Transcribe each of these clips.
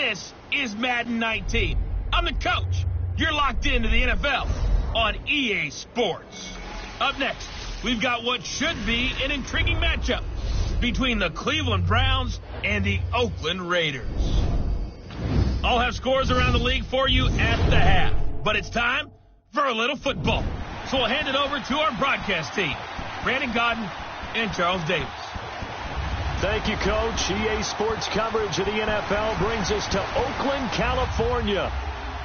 This is Madden 19. I'm the coach. You're locked into the NFL on EA Sports. Up next, we've got what should be an intriguing matchup between the Cleveland Browns and the Oakland Raiders. I'll have scores around the league for you at the half, but it's time for a little football. So we'll hand it over to our broadcast team, Brandon Godden and Charles Davis. Thank you, Coach. EA Sports coverage of the NFL brings us to Oakland, California.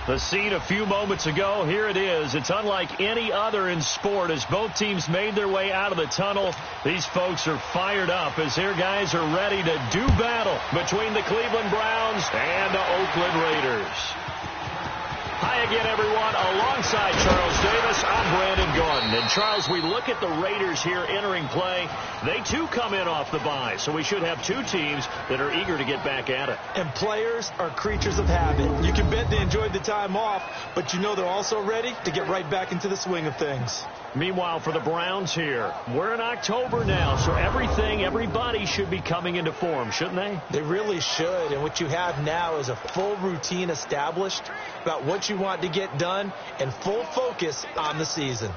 The scene a few moments ago, here it is. It's unlike any other in sport as both teams made their way out of the tunnel. These folks are fired up as their guys are ready to do battle between the Cleveland Browns and the Oakland Raiders. Hi again, everyone. Alongside Charles Davis, I'm Brandon Gordon. And, Charles, we look at the Raiders here entering play. They, too, come in off the bye, so we should have two teams that are eager to get back at it. And players are creatures of habit. You can bet they enjoyed the time off, but you know they're also ready to get right back into the swing of things. Meanwhile, for the Browns here, we're in October now, so everybody should be coming into form, shouldn't they? They really should, and what you have now is a full routine established about what you want to get done and full focus on the season.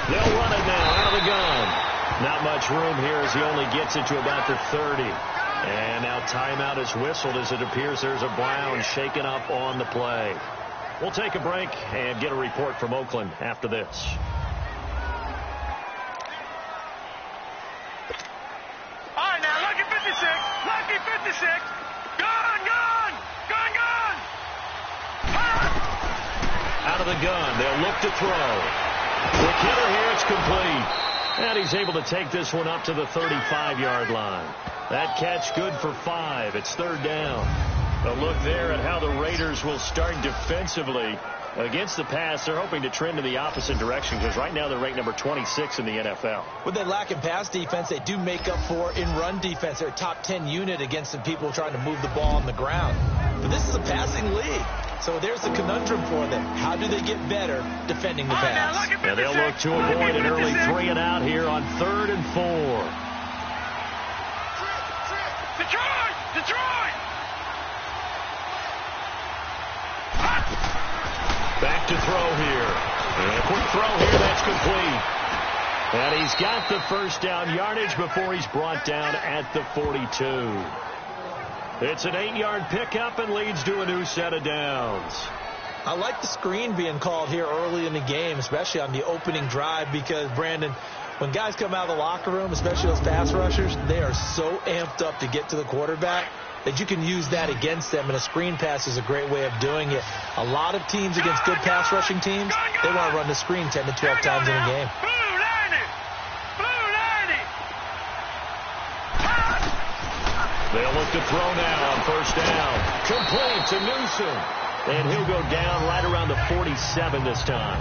They'll run it now out of the gun. Not much room here as he only gets it to about the 30. And now timeout is whistled as it appears there's a Brown shaken up on the play. We'll take a break and get a report from Oakland after this. All right, now, lucky 56. Lucky 56. Gone, gone. Gone, gone. Out of the gun. They'll look to throw. Quick hitter here. It's complete. And he's able to take this one up to the 35-yard line. That catch good for 5. It's third down. A look there at how the Raiders will start defensively against the pass. They're hoping to trend in the opposite direction because right now they're ranked number 26 in the NFL. With their lack in pass defense, they do make up for in run defense. They're a top 10 unit against some people trying to move the ball on the ground. But this is a passing league. So there's the conundrum for them. How do they get better defending the pass? And they'll look to avoid an early 3 and out here on 3rd and 4. Detroit! Detroit! Back to throw here. And a quick throw here. That's complete. And he's got the first down yardage before he's brought down at the 42. It's an 8-yard pickup and leads to a new set of downs. I like the screen being called here early in the game, especially on the opening drive, because, Brandon, when guys come out of the locker room, especially those pass rushers, they are so amped up to get to the quarterback that you can use that against them, and a screen pass is a great way of doing it. A lot of teams against good pass rushing teams, they want to run the screen 10 to 12 times in a game. They'll look to throw now on first down. Complete to Newsom. And he'll go down right around the 47 this time.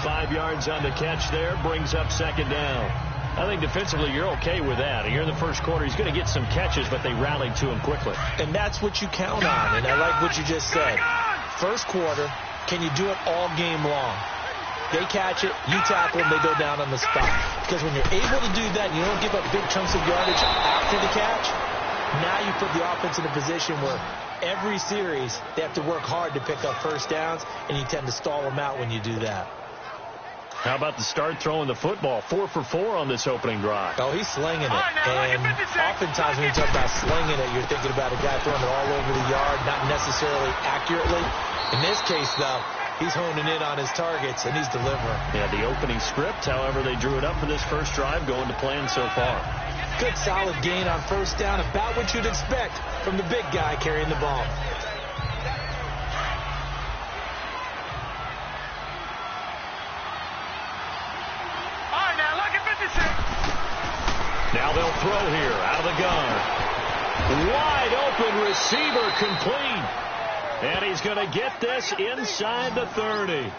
5 yards on the catch there, brings up second down. I think defensively you're okay with that. Here in the first quarter, he's going to get some catches, but they rallied to him quickly. And that's what you count on, and I like what you just said. First quarter, can you do it all game long? They catch it, you tackle them, they go down on the spot. Because when you're able to do that, and you don't give up big chunks of yardage after the catch, now you put the offense in a position where every series they have to work hard to pick up first downs, and you tend to stall them out when you do that. How about the start throwing the football? 4 for 4 on this opening drive. Oh, he's slinging it. And oftentimes when you talk about slinging it, you're thinking about a guy throwing it all over the yard, not necessarily accurately. In this case, though, he's honing in on his targets, and he's delivering. Yeah, the opening script, however, they drew it up for this first drive, going to plan so far. Good solid gain on first down, about what you'd expect from the big guy carrying the ball. Now they'll throw here out of the gun. Wide open receiver complete. And he's going to get this inside the 30.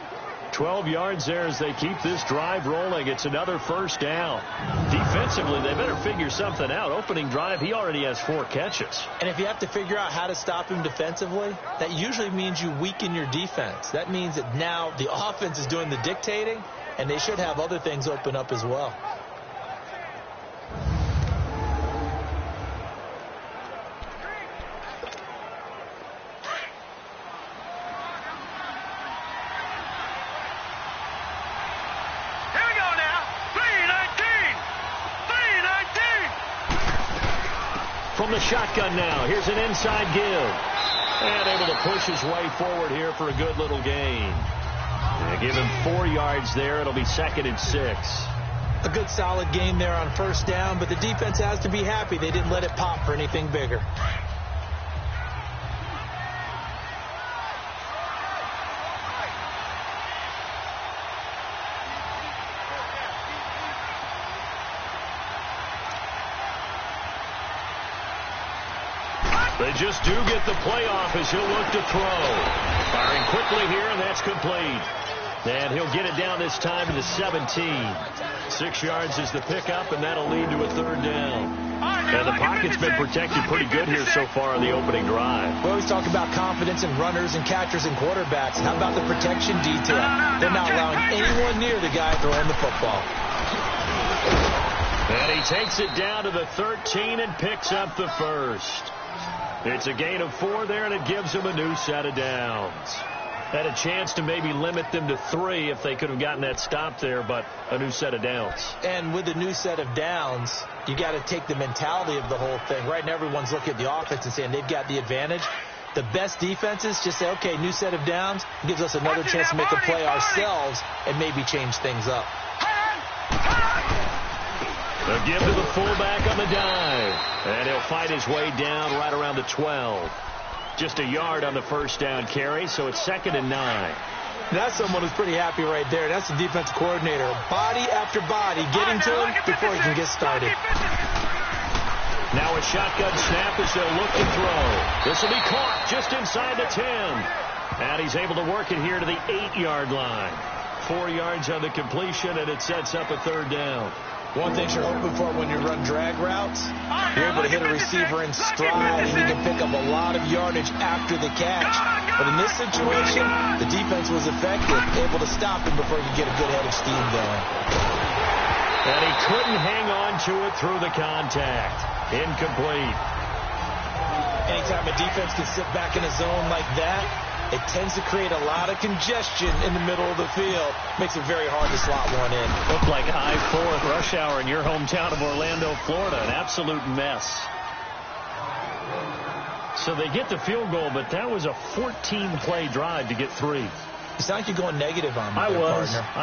12 yards there as they keep this drive rolling. It's another first down. Defensively, they better figure something out. Opening drive, he already has 4 catches. And if you have to figure out how to stop him defensively, that usually means you weaken your defense. That means that now the offense is doing the dictating, and they should have other things open up as well. From the shotgun now, here's an inside give. And able to push his way forward here for a good little gain. They give him 4 yards there. It'll be 2nd and 6. A good solid game there on first down, but the defense has to be happy they didn't let it pop for anything bigger. They just do get the playoff as he'll look to throw. Firing quickly here, and that's complete. And he'll get it down this time to the 17. 6 yards is the pickup, and that'll lead to a 3rd down. And the pocket's been protected pretty good here so far on the opening drive. We always talk about confidence in runners and catchers and quarterbacks. How about the protection detail? They're not allowing anyone near the guy throwing the football. And he takes it down to the 13 and picks up the 1st. It's a gain of 4 there, and it gives them a new set of downs. Had a chance to maybe limit them to 3 if they could have gotten that stop there, but a new set of downs. And with the new set of downs, you got to take the mentality of the whole thing. Right now, everyone's looking at the offense and saying they've got the advantage. The best defenses just say, okay, new set of downs, gives us another chance to make a play ourselves and maybe change things up. A give to the fullback on the dive. And he'll fight his way down right around the 12. Just a yard on the first down carry, so it's 2nd and 9. That's someone who's pretty happy right there. That's the defense coordinator. Body after body, getting to him before he can get started. Now a shotgun snap as they'll look to throw. This will be caught just inside the 10. And he's able to work it here to the 8-yard line. 4 yards on the completion, and it sets up a 3rd down. One thing you're hoping for when you run drag routes, you're able to hit a receiver in stride, and you can pick up a lot of yardage after the catch. But in this situation, the defense was effective, able to stop him before he could get a good head of steam going. And he couldn't hang on to it through the contact. Incomplete. Anytime a defense can sit back in a zone like that, it tends to create a lot of congestion in the middle of the field. Makes it very hard to slot one in. Looked like I-4 at rush hour in your hometown of Orlando, Florida. An absolute mess. So they get the field goal, but that was a 14-play drive to get 3. You sound like you're going negative on me, I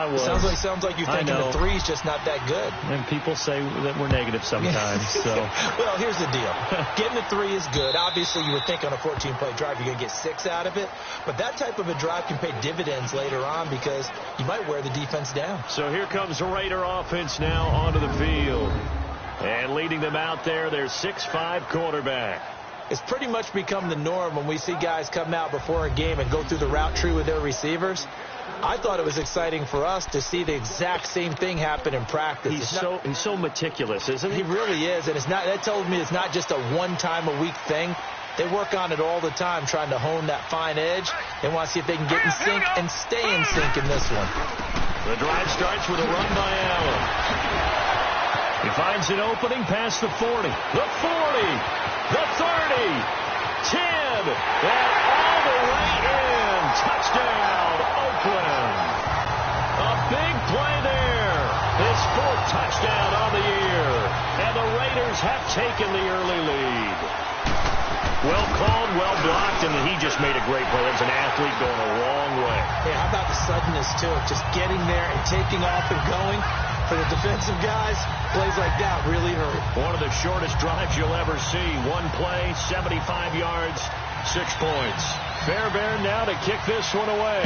was. Sounds like you're thinking the 3's just not that good. And people say that we're negative sometimes. So. Well, here's the deal. Getting the 3 is good. Obviously, you would think on a 14-play drive you're going to get 6 out of it. But that type of a drive can pay dividends later on because you might wear the defense down. So here comes the Raider offense now onto the field. And leading them out there, their 6'5" quarterback. It's pretty much become the norm when we see guys come out before a game and go through the route tree with their receivers. I thought it was exciting for us to see the exact same thing happen in practice. He's so meticulous, isn't he? He really is, and that tells me it's not just a one-time-a-week thing. They work on it all the time, trying to hone that fine edge. They want to see if they can get in sync and stay in sync in this one. The drive starts with a run by Allen. He finds an opening past the 40, the 40. The 30, 10, and all the way in. Touchdown, Oakland. A big play there. His 4th touchdown on the year. And the Raiders have taken the early lead. Well called, well blocked, and he just made a great play. That was an athlete going a long way. Yeah, how about the suddenness, too? Just getting there and taking off and going. For the defensive guys, plays like that really hurt. One of the shortest drives you'll ever see. One play, 75 yards, 6 points. Fairbairn now to kick this one away.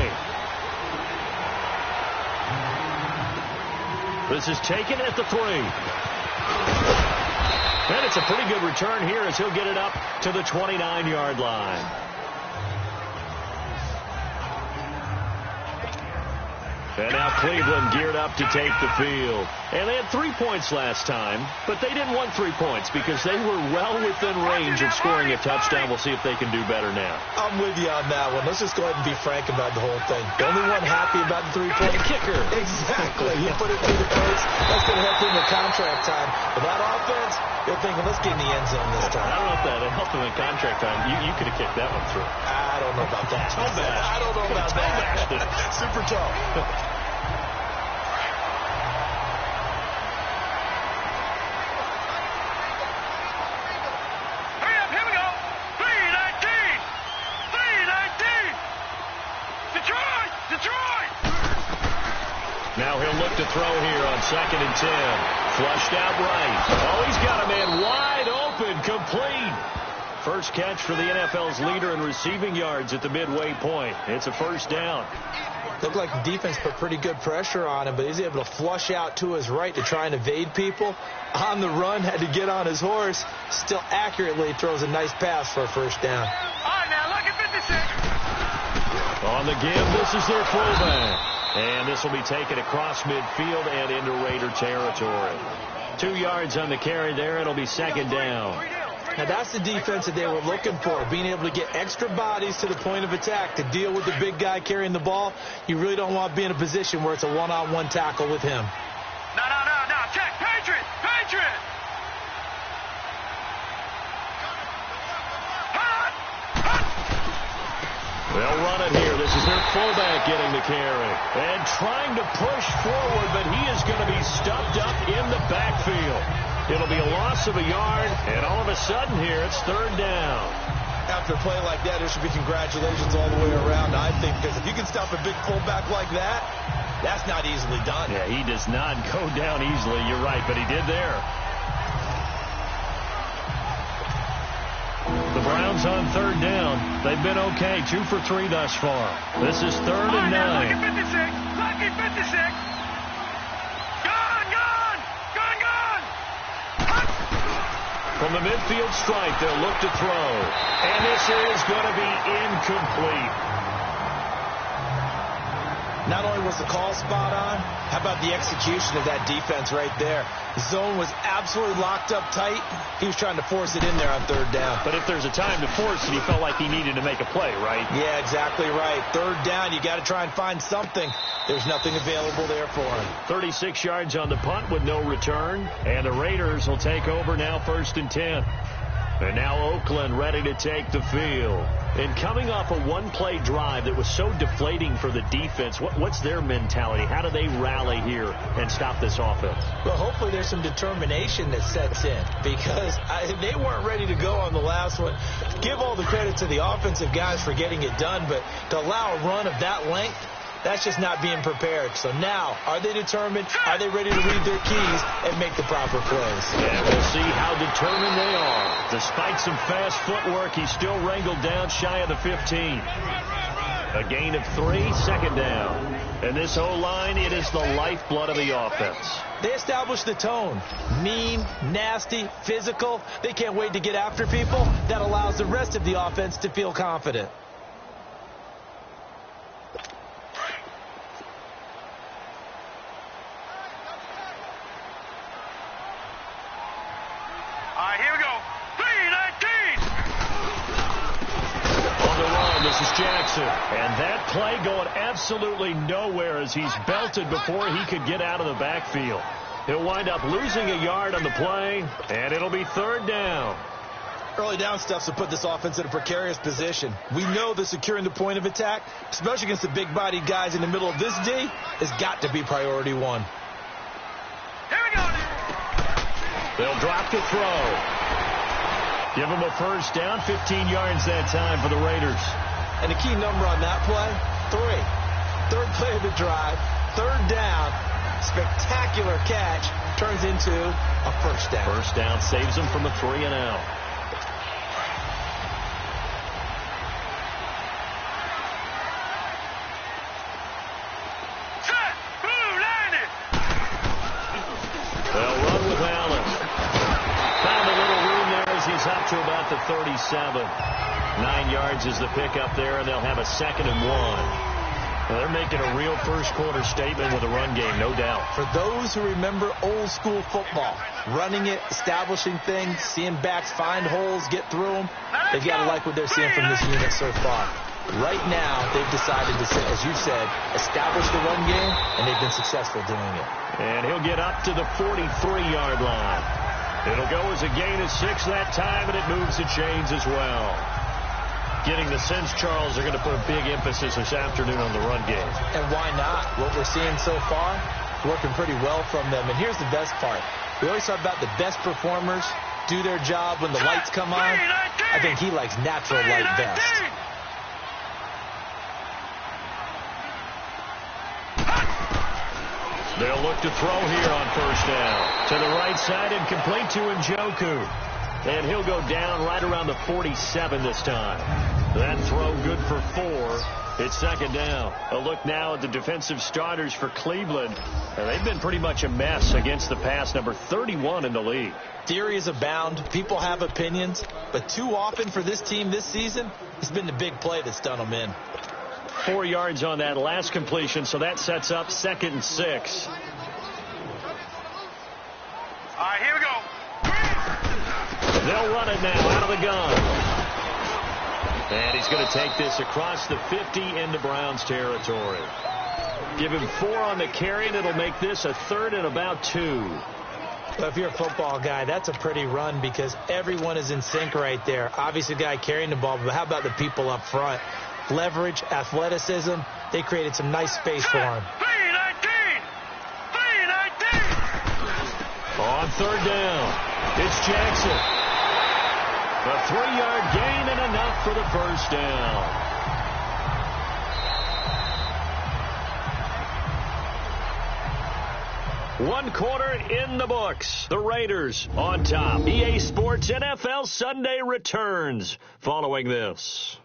This is taken at the 3. And it's a pretty good return here as he'll get it up to the 29-yard line. And now Cleveland geared up to take the field. And they had 3 points last time, but they didn't want 3 points because they were well within range of scoring a touchdown. We'll see if they can do better now. I'm with you on that one. Let's just go ahead and be frank about the whole thing. The only one happy about the 3-point kicker. Exactly. You put it through the post. That's going to help him in contract time. But that offense, you're thinking, let's get in the end zone this time. I don't know if that helped him in contract time. You could have kicked that one through. I don't know about that. I don't know about that. Super tough. Now he'll look to throw here on 2nd and 10. Flushed out right. Oh, he's got a man wide open, complete. First catch for the NFL's leader in receiving yards at the midway point. It's a first down. Looked like the defense put pretty good pressure on him, but he's able to flush out to his right to try and evade people. On the run, had to get on his horse. Still accurately throws a nice pass for a first down. All right, now, look at 56. On the give, this is their fullback. And this will be taken across midfield and into Raider territory. 2 yards on the carry there. It'll be 2nd down. Now, that's the defense that they were looking for, being able to get extra bodies to the point of attack to deal with the big guy carrying the ball. You really don't want to be in a position where it's a one-on-one tackle with him. No. Check. Patriot. They'll run it here. This is their fullback getting the carry. And trying to push forward, but he is going to be stuffed up in the backfield. It'll be a loss of a yard, and all of a sudden here, it's 3rd down. After a play like that, there should be congratulations all the way around, I think, because if you can stop a big fullback like that, that's not easily done. Yeah, he does not go down easily. You're right, but he did there. The Browns on 3rd down. They've been okay, 2 for 3 thus far. This is 3rd and 9. Lucky 56. Gone. From the midfield stripe, they'll look to throw. And this is going to be incomplete. Not only was the call spot on, how about the execution of that defense right there? The zone was absolutely locked up tight. He was trying to force it in there on 3rd down. But if there's a time to force it, he felt like he needed to make a play, right? Yeah, exactly right. 3rd down, you got to try and find something. There's nothing available there for him. 36 yards on the punt with no return. And the Raiders will take over now 1st and 10. And now Oakland ready to take the field. And coming off a one-play drive that was so deflating for the defense, what's their mentality? How do they rally here and stop this offense? Well, hopefully there's some determination that sets in because they weren't ready to go on the last one. Give all the credit to the offensive guys for getting it done, but to allow a run of that length, that's just not being prepared. So now, are they determined? Are they ready to read their keys and make the proper plays? And we'll see how determined they are. Despite some fast footwork, he's still wrangled down shy of the 15. A gain of 3, 2nd down. And this O-line, it is the lifeblood of the offense. They established the tone. Mean, nasty, physical. They can't wait to get after people. That allows the rest of the offense to feel confident. Jackson. And that play going absolutely nowhere as he's belted before he could get out of the backfield. He'll wind up losing a yard on the play, and it'll be 3rd down. Early down stuff's to put this offense in a precarious position. We know that securing the point of attack, especially against the big-bodied guys in the middle of this D, has got to be priority 1. Here we go. They'll drop the throw. Give them a first down, 15 yards that time for the Raiders. And the key number on that play, 3. 3rd play of the drive, 3rd down, spectacular catch, turns into a first down. First down saves them from a 3 and out. Set, blue, landed. They'll run with Allen. Found a little room there as he's up to about the 37. 9 yards is the pickup there, and they'll have a 2nd and 1. Well, they're making a real first-quarter statement with a run game, no doubt. For those who remember old-school football, running it, establishing things, seeing backs find holes, get through them, they've got to like what they're seeing from this unit so far. Right now, they've decided to, as you said, establish the run game, and they've been successful doing it. And he'll get up to the 43-yard line. It'll go as a gain of 6 that time, and it moves the chains as well. Getting the sense, Charles, they're going to put a big emphasis this afternoon on the run game. And why not? What we're seeing so far, working pretty well from them. And here's the best part. We always talk about the best performers do their job when the lights come on. I think he likes natural light best. They'll look to throw here on first down. To the right side and complete to Njoku. And he'll go down right around the 47 this time. That throw good for 4. It's second down. A look now at the defensive starters for Cleveland. And they've been pretty much a mess against the pass, number 31 in the league. Theories abound. People have opinions. But too often for this team this season, it's been the big play that's done them in. 4 yards on that last completion, so that sets up 2nd and 6. All right, here we go. They'll run it now out of the gun. And he's going to take this across the 50 into Browns territory. Give him 4 on the carry, and it'll make this a 3rd and about 2. But if you're a football guy, that's a pretty run because everyone is in sync right there. Obviously, the guy carrying the ball, but how about the people up front? Leverage, athleticism, they created some nice space for him. 3-19! On third down, it's Jackson. A 3-yard gain and enough for the first down. One quarter in the books. The Raiders on top. EA Sports NFL Sunday returns following this.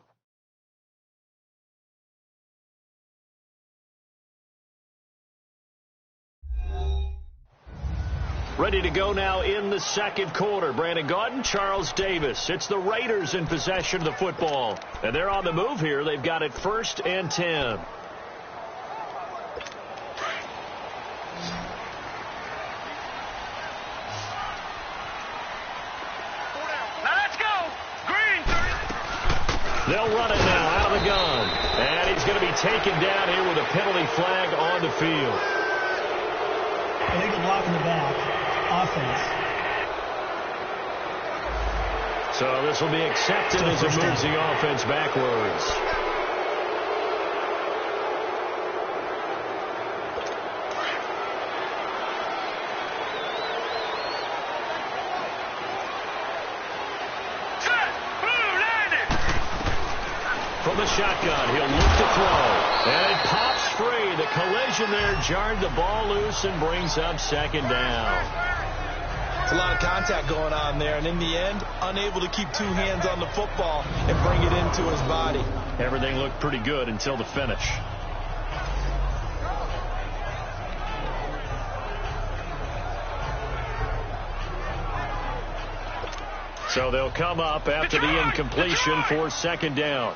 Ready to go now in the second quarter. Brandon Gaudin, Charles Davis. It's the Raiders in possession of the football. And they're on the move here. They've got it 1st and 10. Now let's go. Green. They'll run it now out of the gun. And he's going to be taken down here with a penalty flag on the field. Illegal block in the back. Offense. So this will be accepted as it moves the offense backwards. From the shotgun, he'll look to throw. And it pops free. The collision there jarred the ball loose and brings up 2nd down. It's a lot of contact going on there, and in the end, unable to keep 2 hands on the football and bring it into his body. Everything looked pretty good until the finish. So they'll come up after the incompletion for 2nd down.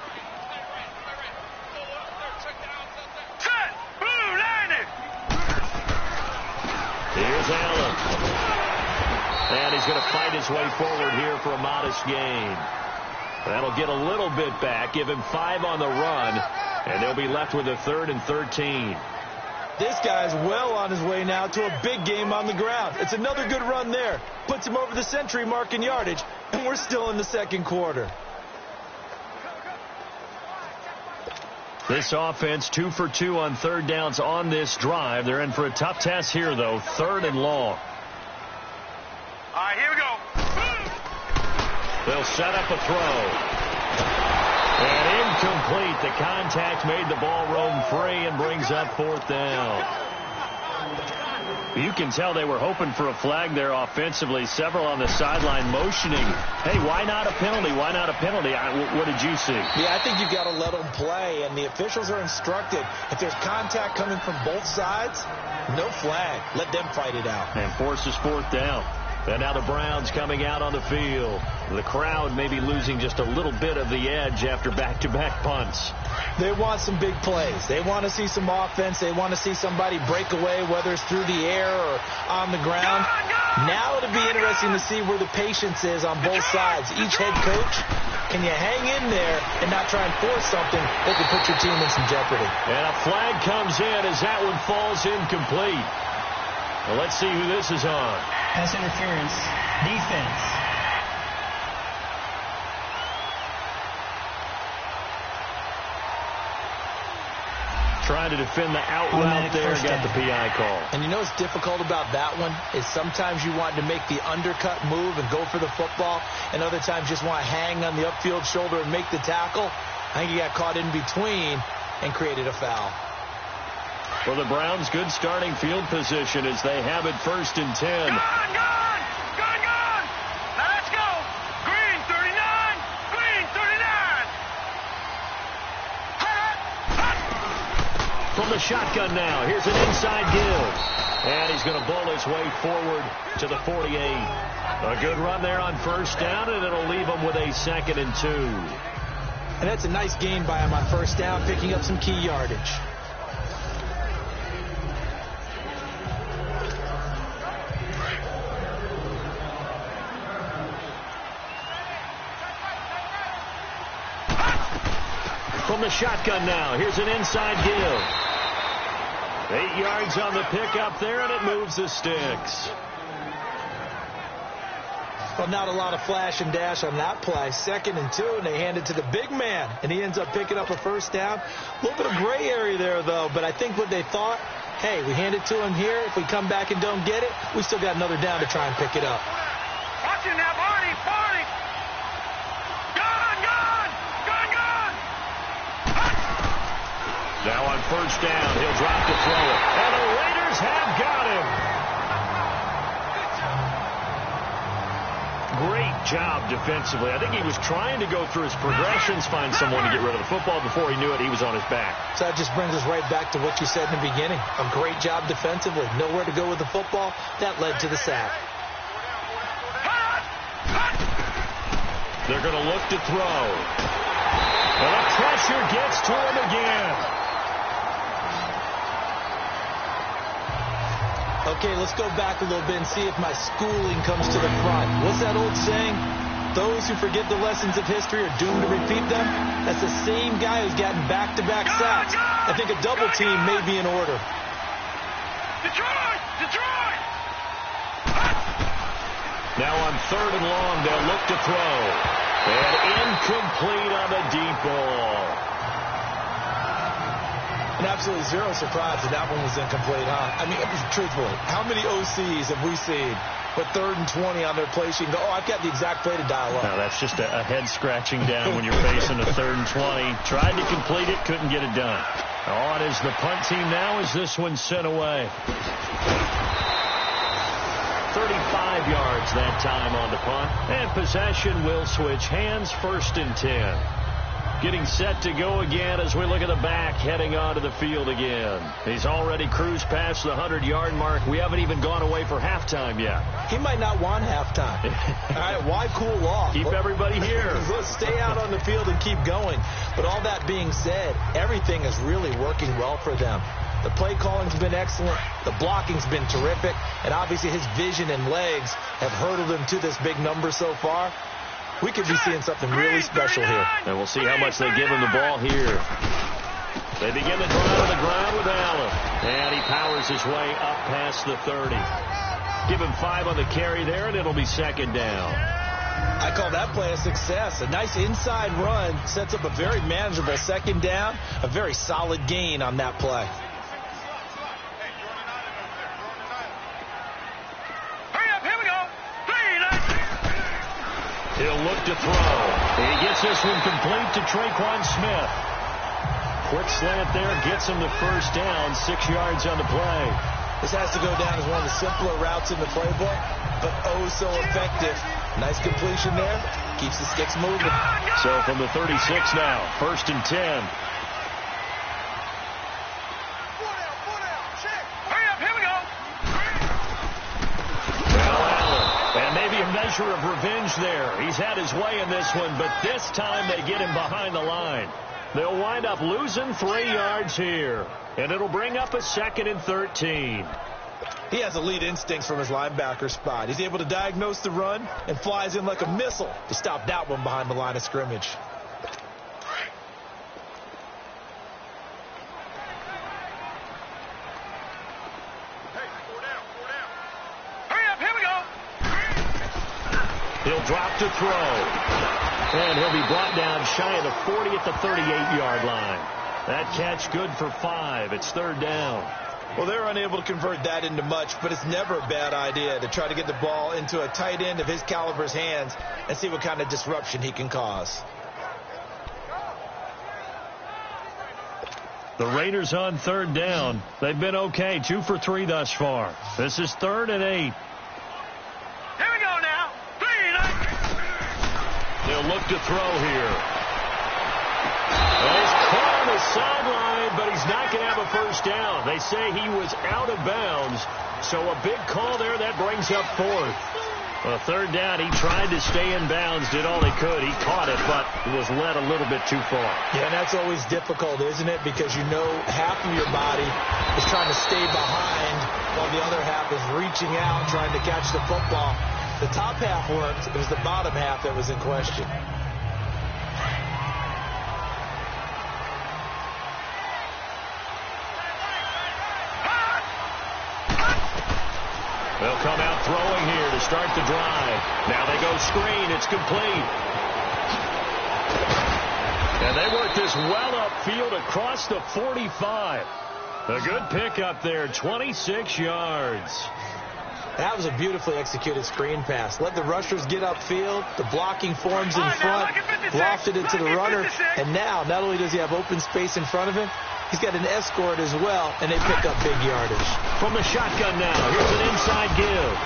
Here's Allen. And he's going to fight his way forward here for a modest gain. That'll get a little bit back, give him 5 on the run, and they'll be left with a 3rd and 13. This guy's well on his way now to a big game on the ground. It's another good run there. Puts him over the century mark in yardage, and we're still in the second quarter. This offense 2 for 2 on 3rd downs on this drive. They're in for a tough task here, though. 3rd and long. All right, here we go. They'll set up a throw. And incomplete. The contact made the ball roam free and brings up 4th down. You can tell they were hoping for a flag there offensively. Several on the sideline motioning. Hey, why not a penalty? Why not a penalty? What did you see? Yeah, I think you've got to let them play, and the officials are instructed. If there's contact coming from both sides, no flag. Let them fight it out. And forces 4th down. And now the Browns coming out on the field. The crowd may be losing just a little bit of the edge after back-to-back punts. They want some big plays. They want to see some offense. They want to see somebody break away, whether it's through the air or on the ground. Now it'll be interesting to see where the patience is on both sides. Each head coach, can you hang in there and not try and force something that could put your team in some jeopardy? And a flag comes in as that one falls incomplete. Well, let's see who this is on. Pass interference. Defense. Trying to defend the out route there, got the PI call. And you know what's difficult about that one is sometimes you want to make the undercut move and go for the football, and other times just want to hang on the upfield shoulder and make the tackle. I think he got caught in between and created a foul. For the Browns, good starting field position as they have it 1st and 10. Let's go. Green 39. Green 39. From the shotgun now, here's an inside give. And he's going to bowl his way forward to the 48. A good run there on 1st down, and it'll leave him with a 2nd and 2. And that's a nice gain by him on 1st down, picking up some key yardage. From the shotgun now, here's an inside give. 8 yards on the pickup there, and it moves the sticks. Well, not a lot of flash and dash on that play. 2nd and 2, and they hand it to the big man, and he ends up picking up a 1st down. A little bit of gray area there, though, but I think what they thought, hey, we hand it to him here. If we come back and don't get it, we still got another down to try and pick it up. Watch him now, Barney. Now on 1st down, he'll drop to throw it. And the Raiders have got him. Great job defensively. I think he was trying to go through his progressions, find someone to get rid of the football. Before he knew it, he was on his back. So that just brings us right back to what you said in the beginning. A great job defensively. Nowhere to go with the football. That led to the sack. They're going to look to throw. And the pressure gets to him again. Okay, let's go back a little bit and see if my schooling comes to the front. What's that old saying? Those who forget the lessons of history are doomed to repeat them. That's the same guy who's gotten back-to-back sacks. I think a double team may be in order. Detroit! Now on 3rd and long, they'll look to throw. And incomplete on the deep ball. And absolutely zero surprise that that one was incomplete, huh? I mean, truthfully, how many OCs have we seen with 3rd and 20 on their play sheet and go, oh, I've got the exact play to dial up? No, that's just a head scratching down when you're facing a 3rd and 20. Tried to complete it, couldn't get it done. On is the punt team now as this one's sent away. 35 yards that time on the punt. And possession will switch hands, 1st and 10. Getting set to go again as we look at the back heading onto the field again. He's already cruised past the 100-yard mark. We haven't even gone away for halftime yet. He might not want halftime. All right, why cool off? Keep everybody here. Let's stay out on the field and keep going. But all that being said, everything is really working well for them. The play calling's been excellent. The blocking's been terrific. And obviously his vision and legs have hurdled him to this big number so far. We could be seeing something really special here. And we'll see how much they give him the ball here. They begin the drive on the ground with Allen. And he powers his way up past the 30. Give him 5 on the carry there, and it'll be 2nd down. I call that play a success. A nice inside run sets up a very manageable 2nd down. A very solid gain on that play. He'll look to throw. He gets this one complete to Traquan Smith. Quick slant there, gets him the 1st down, 6 yards on the play. This has to go down as one of the simpler routes in the playbook, but oh so effective. Nice completion there. Keeps the sticks moving. So from the 36 now, 1st and 10. measure of revenge there. He's had his way in this one, but this time they get him behind the line. They'll wind up losing 3 yards here, and it'll bring up a 2nd and 13. He has elite instincts from his linebacker spot. He's able to diagnose the run and flies in like a missile to stop that one behind the line of scrimmage. He'll drop to throw. And he'll be brought down shy of the 40 at the 38-yard line. That catch good for 5. It's 3rd down. Well, they're unable to convert that into much, but it's never a bad idea to try to get the ball into a tight end of his caliber's hands and see what kind of disruption he can cause. The Raiders on 3rd down. They've been okay, 2 for 3 thus far. This is 3rd and 8. Here we go now. 3 and 8. They'll look to throw here. Well, he's caught on the sideline, but he's not going to have a first down. They say he was out of bounds, so a big call there. That brings up 4th. Well, 3rd down, he tried to stay in bounds, did all he could. He caught it, but it was led a little bit too far. Yeah, and that's always difficult, isn't it? Because you know half of your body is trying to stay behind while the other half is reaching out, trying to catch the football. The top half worked. It was the bottom half that was in question. They'll come out throwing here to start the drive. Now they go screen. It's complete. And they work this well upfield across the 45. A good pickup there, 26 yards. That was a beautifully executed screen pass. Let the rushers get upfield. The blocking forms in front. Lofted it to the runner. And now, not only does he have open space in front of him, he's got an escort as well, and they pick up big yardage. From the shotgun now, here's an inside give.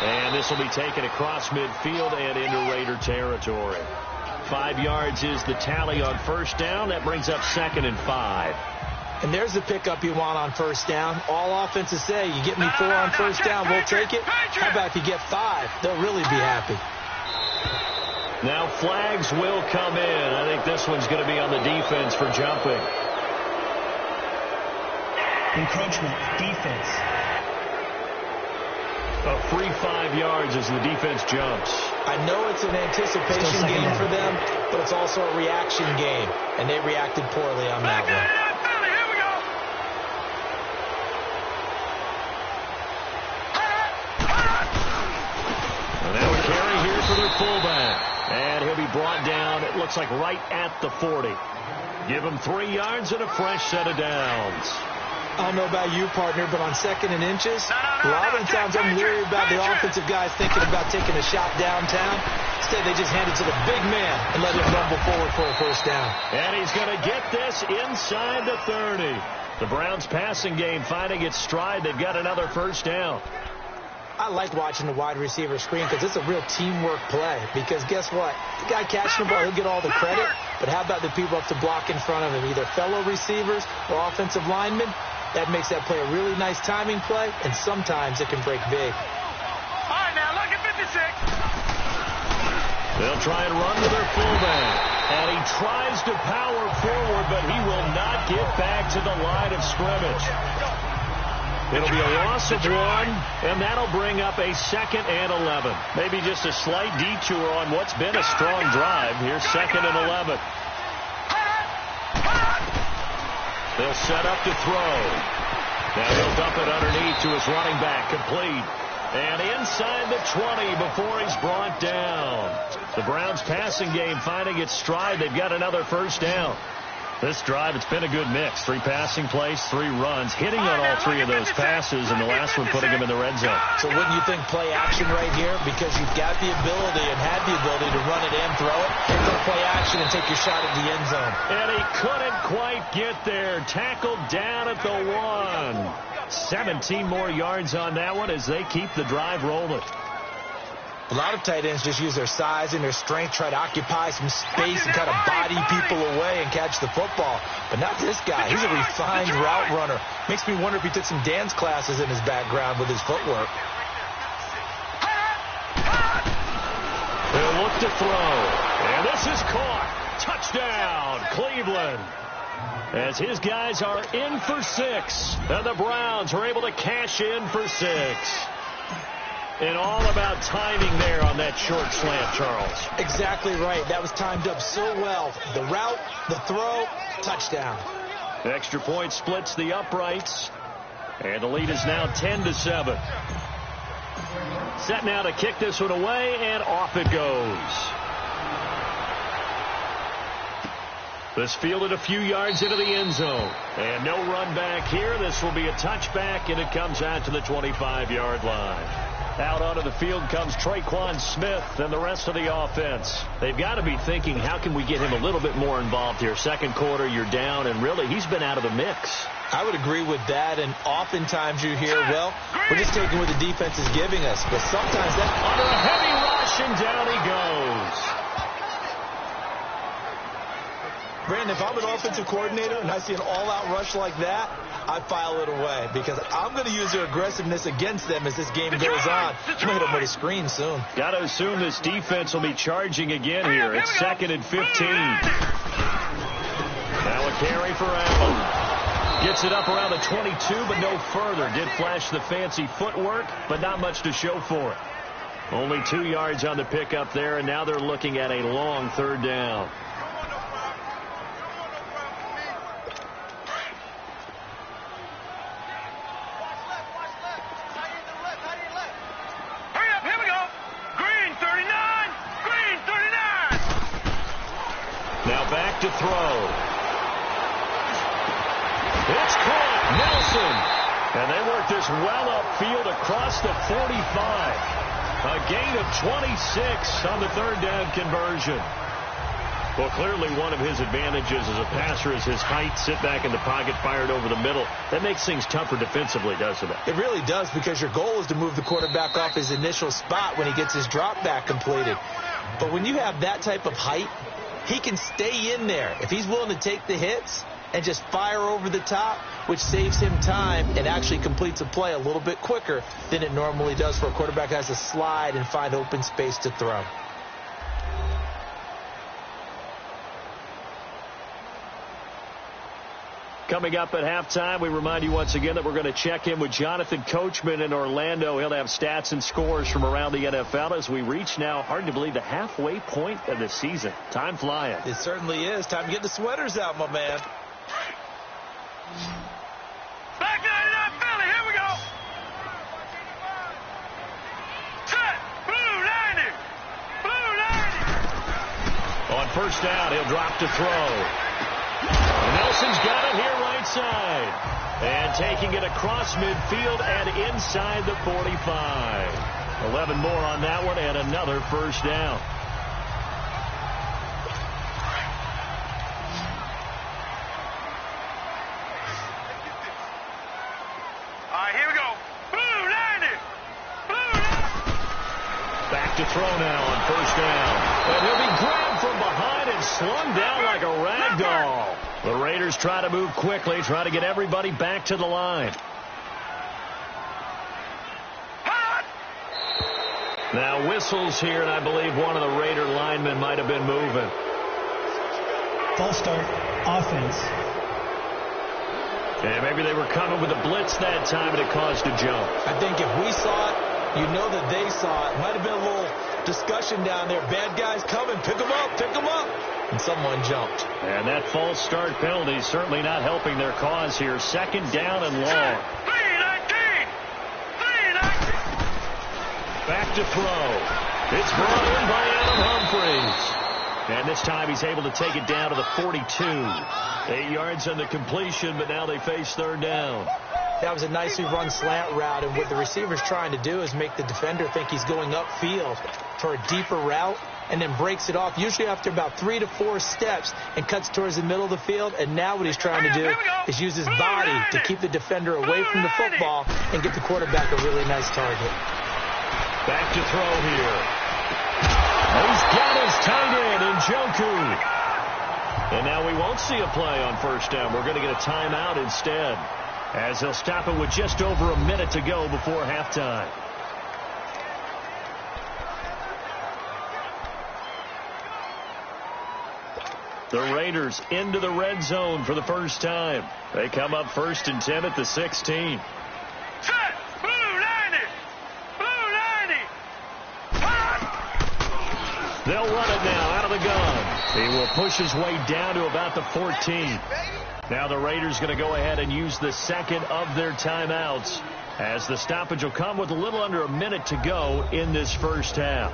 And this will be taken across midfield and into Raider territory. 5 yards is the tally on first down. That brings up 2nd and 5. And there's the pickup you want on first down. All offenses say, you get me 4 on first down, we'll take it. How about if you get 5? They'll really be happy. Now flags will come in. I think this one's going to be on the defense for jumping. Encroachment, defense. A free 5 yards as the defense jumps. I know it's an anticipation game for them, but it's also a reaction game, and they reacted poorly on that one. And now a carry here for their fullback. And he'll be brought down, it looks like right at the 40. Give him 3 yards and a fresh set of downs. I don't know about you, partner, but on 2nd and inches, a lot of the times I'm leery about the offensive guys thinking about taking a shot downtown. Instead, they just hand it to the big man and let him rumble forward for a first down. And he's going to get this inside the 30. The Browns passing game finding its stride. They've got another first down. I like watching the wide receiver screen because it's a real teamwork play. Because guess what? The guy catching the ball, he'll get all the credit. But how about the people up to block in front of him, either fellow receivers or offensive linemen? That makes that play a really nice timing play, and sometimes it can break big. All right, now look at 56. They'll try and run to their fullback. And he tries to power forward, but he will not get back to the line of scrimmage. It'll be a loss of 1, and that'll bring up a 2nd and 11. Maybe just a slight detour on what's been a strong drive. Here's 2nd and 11. They'll set up to throw. Now he'll dump it underneath to his running back, complete. And inside the 20 before he's brought down. The Browns passing game finding its stride. They've got another first down. This drive, it's been a good mix. 3 passing plays, 3 runs, hitting on all 3 of those passes, and the last one putting him in the red zone. So wouldn't you think play action right here? Because you've got the ability and had the ability to run it and throw it. Go play action and take your shot at the end zone. And he couldn't quite get there. Tackled down at the 1. 17 more yards on that one as they keep the drive rolling. A lot of tight ends just use their size and their strength, try to occupy some space and kind of body people away and catch the football. But not this guy. He's a refined route runner. Makes me wonder if he took some dance classes in his background with his footwork. left to throw. And this is caught. Touchdown, Cleveland. As his guys are in for 6. And the Browns are able to cash in for 6. And all about timing there on that short slant, Charles. Exactly right. That was timed up so well. The route, the throw, touchdown. Extra point splits the uprights. And the lead is now 10-7. Set now to kick this one away, and off it goes. This fielded a few yards into the end zone. And no run back here. This will be a touchback, and it comes out to the 25-yard line. Out onto the field comes Traquan Smith and the rest of the offense. They've got to be thinking, how can we get him a little bit more involved here? Second quarter, you're down, and really, he's been out of the mix. I would agree with that, and oftentimes you hear, well, we're just taking what the defense is giving us. But sometimes that... Under a heavy rush, and down he goes. Brandon, if I'm an offensive coordinator and I see an all-out rush like that, I file it away because I'm going to use their aggressiveness against them as this game goes on. I'm going to hit them with a screen soon. Got to assume this defense will be charging again here. It's 2nd and 15. Now a carry for Allen. Gets it up around the 22, but no further. Did flash the fancy footwork, but not much to show for it. Only 2 yards on the pickup there, and now they're looking at a long 3rd down. To throw. It's caught. Nelson. And they work this well upfield across the 45. A gain of 26 on the 3rd down conversion. Well, clearly one of his advantages as a passer is his height. Sit back in the pocket, fired over the middle. That makes things tougher defensively, doesn't it? It really does, because your goal is to move the quarterback off his initial spot when he gets his drop back completed. But when you have that type of height, he can stay in there if he's willing to take the hits and just fire over the top, which saves him time and actually completes a play a little bit quicker than it normally does for a quarterback who has to slide and find open space to throw. Coming up at halftime, we remind you once again that we're going to check in with Jonathan Coachman in Orlando. He'll have stats and scores from around the NFL as we reach now, hard to believe, the halfway point of the season. Time flying. It certainly is. Time to get the sweaters out, my man. Back 99 Philly, here we go. Set, blue 90. Blue 90. On 1st down, he'll drop to throw. Nelson's got it here right side. And taking it across midfield and inside the 45. 11 more on that one and another 1st down. All right, here we go. Blue 90. Blue 90. Back to throw now on 1st down. And he'll be grabbed from behind and slung down like a rag doll. The Raiders try to move quickly, try to get everybody back to the line. Now whistles here, and I believe one of the Raider linemen might have been moving. False start, offense. And maybe they were coming with a blitz that time, and it caused a jump. I think if we saw it, you know that they saw it. Might have been a little discussion down there. Bad guys coming. Pick them up. Pick them up. And someone jumped. And that false start penalty is certainly not helping their cause here. 2nd down and long. 319. 319. Back to throw. It's brought in by Adam Humphries. And this time he's able to take it down to the 42. 8 yards on the completion, but now they face 3rd down. That was a nicely run slant route, and what the receiver's trying to do is make the defender think he's going upfield for a deeper route, and then breaks it off, usually after about 3 to 4 steps, and cuts towards the middle of the field. And now what he's trying to do is use his body to keep the defender away from the football and get the quarterback a really nice target. Back to throw here. He's got his tight end, Njoku. And now we won't see a play on 1st down. We're going to get a timeout instead, as he'll stop it with just over a minute to go before halftime. The Raiders into the red zone for the first time. They come up 1st and 10 at the 16. Set! Blue 90! Blue 90! They'll run it now out of the gun. He will push his way down to about the 14. Now the Raiders going to go ahead and use the second of their timeouts, as the stoppage will come with a little under a minute to go in this first half.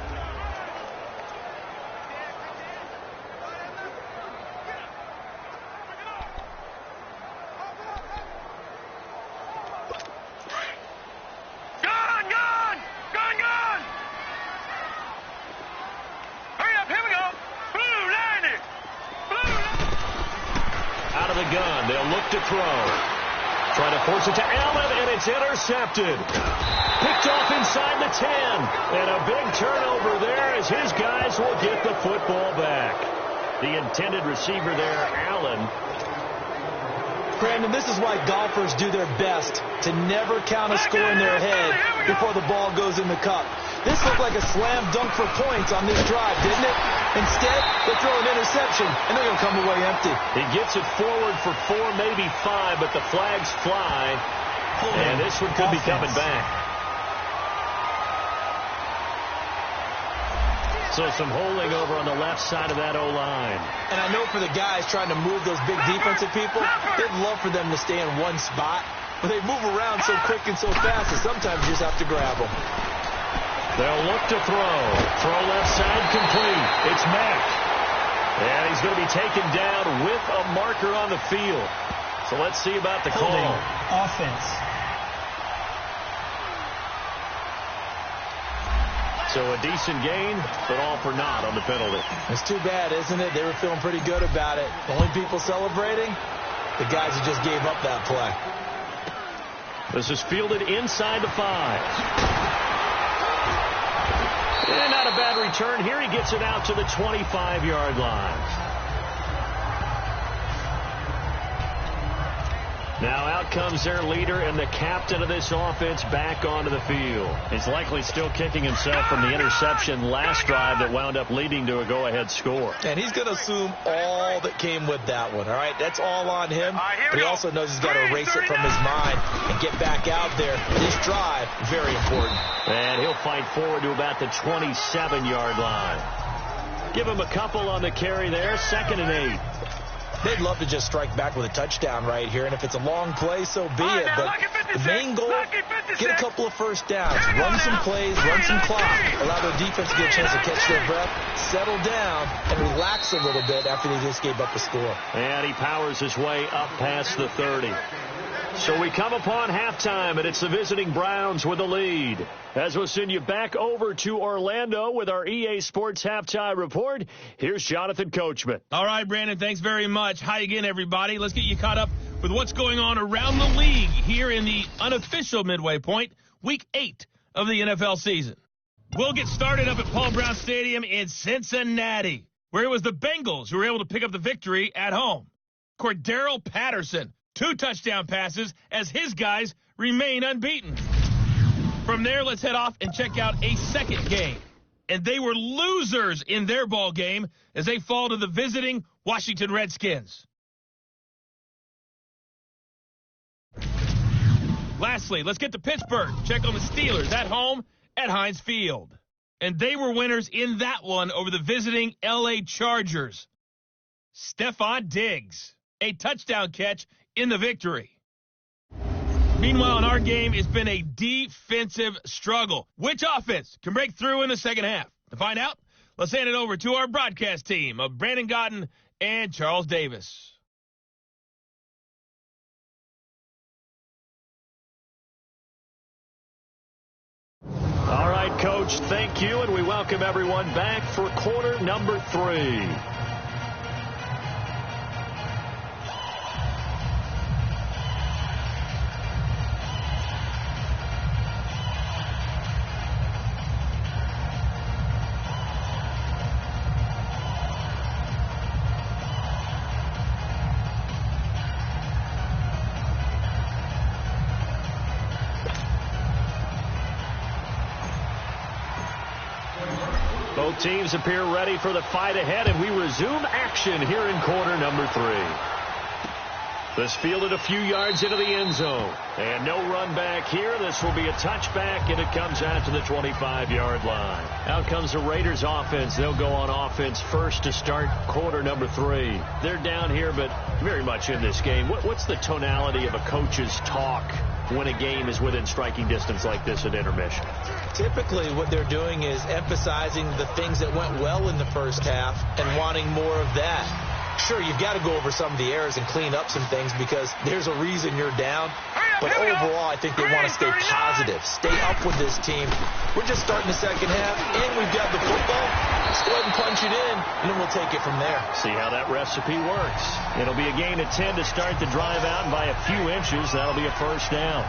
Intercepted. Picked off inside the 10. And a big turnover there as his guys will get the football back. The intended receiver there, Allen. Brandon, this is why golfers do their best to never count a score in their head before the ball goes in the cup. This looked like a slam dunk for points on this drive, didn't it? Instead, they throw an interception, and they're going to come away empty. He gets it forward for 4, maybe 5, but the flags fly. And this one could be coming back. So some holding over on the left side of that O-line. And I know for the guys trying to move those big defensive people, they'd love for them to stay in one spot. But they move around so quick and so fast that sometimes you just have to grab them. They'll look to throw. Throw left side complete. It's Mack. And he's going to be taken down with a marker on the field. So let's see about the call. Offense. So a decent gain, but all for naught on the penalty. It's too bad, isn't it? They were feeling pretty good about it. The only people celebrating, the guys who just gave up that play. This is fielded inside the 5. And not a bad return here. He gets it out to the 25-yard line. Now out comes their leader and the captain of this offense back onto the field. He's likely still kicking himself from the interception last drive that wound up leading to a go-ahead score. And he's going to assume all that came with that one, all right? That's all on him, but he also knows he's got to erase it from his mind and get back out there. This drive, very important. And he'll fight forward to about the 27-yard line. Give him a couple on the carry there, 2nd and 8. They'd love to just strike back with a touchdown right here, and if it's a long play, so be it. But the main goal, get a couple of first downs, run some plays, run some clock, allow their defense to get a chance to catch their breath, settle down, and relax a little bit after they just gave up the score. And he powers his way up past the 30. So we come upon halftime, and it's the visiting Browns with the lead. As we'll send you back over to Orlando with our EA Sports Halftime Report, here's Jonathan Coachman. All right, Brandon, thanks very much. Hi again, everybody. Let's get you caught up with what's going on around the league here in the unofficial midway point, Week 8 of the NFL season. We'll get started up at Paul Brown Stadium in Cincinnati, where it was the Bengals who were able to pick up the victory at home. Cordero Patterson, 2 touchdown passes as his guys remain unbeaten. From there, let's head off and check out a second game. And they were losers in their ball game as they fall to the visiting Washington Redskins. Lastly, let's get to Pittsburgh. Check on the Steelers at home at Heinz Field. And they were winners in that one over the visiting L.A. Chargers. Stephon Diggs, a touchdown catch in the victory. Meanwhile, in our game, it's been a defensive struggle. Which offense can break through in the second half? To find out, let's hand it over to our broadcast team of Brandon Godden and Charles Davis. All right, Coach, thank you, and we welcome everyone back for quarter number 3. Both teams appear ready for the fight ahead, and we resume action here in quarter number 3. This fielded a few yards into the end zone. And no run back here. This will be a touchback, and it comes out to the 25-yard line. Out comes the Raiders offense. They'll go on offense first to start quarter number 3. They're down here, but very much in this game. What's the tonality of a coach's talk when a game is within striking distance like this at intermission? Typically, what they're doing is emphasizing the things that went well in the first half and wanting more of that. Sure, you've got to go over some of the errors and clean up some things because there's a reason you're down. But overall, I think they want to stay positive, stay up with this team. We're just starting the second half, and we've got the football. Let's go ahead and punch it in, and then we'll take it from there. See how that recipe works. It'll be a gain of 10 to start the drive out, and by a few inches, that'll be a first down.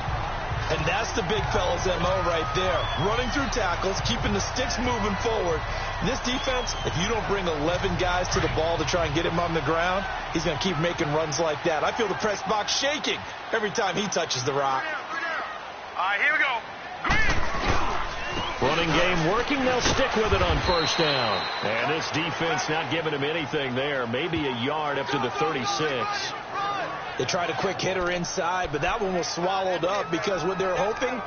And that's the big fella's MO right there. Running through tackles, keeping the sticks moving forward. This defense, if you don't bring 11 guys to the ball to try and get him on the ground, he's going to keep making runs like that. I feel the press box shaking every time he touches the rock. All right, here we go. Running game working. They'll stick with it on first down. And this defense not giving him anything there. Maybe a yard up to the 36. They tried a quick hitter inside, but that one was swallowed up because what they're hoping,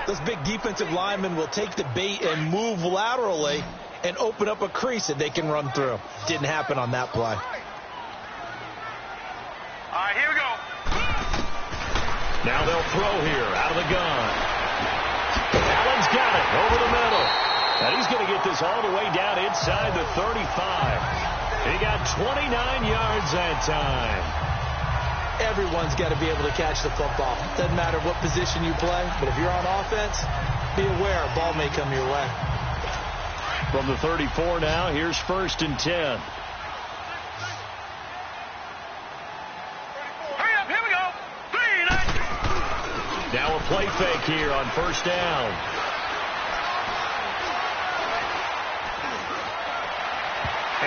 those big defensive linemen will take the bait and move laterally and open up a crease that they can run through. Didn't happen on that play. All right, here we go. Now they'll throw here out of the gun. Allen's got it over the middle. And he's going to get this all the way down inside the 35. He got 29 yards that time. Everyone's got to be able to catch the football. Doesn't matter what position you play, but if you're on offense, be aware a ball may come your way. From the 34 now, here's 1st and 10. Hurry up, here we go. 3, 9. Now a play fake here on first down.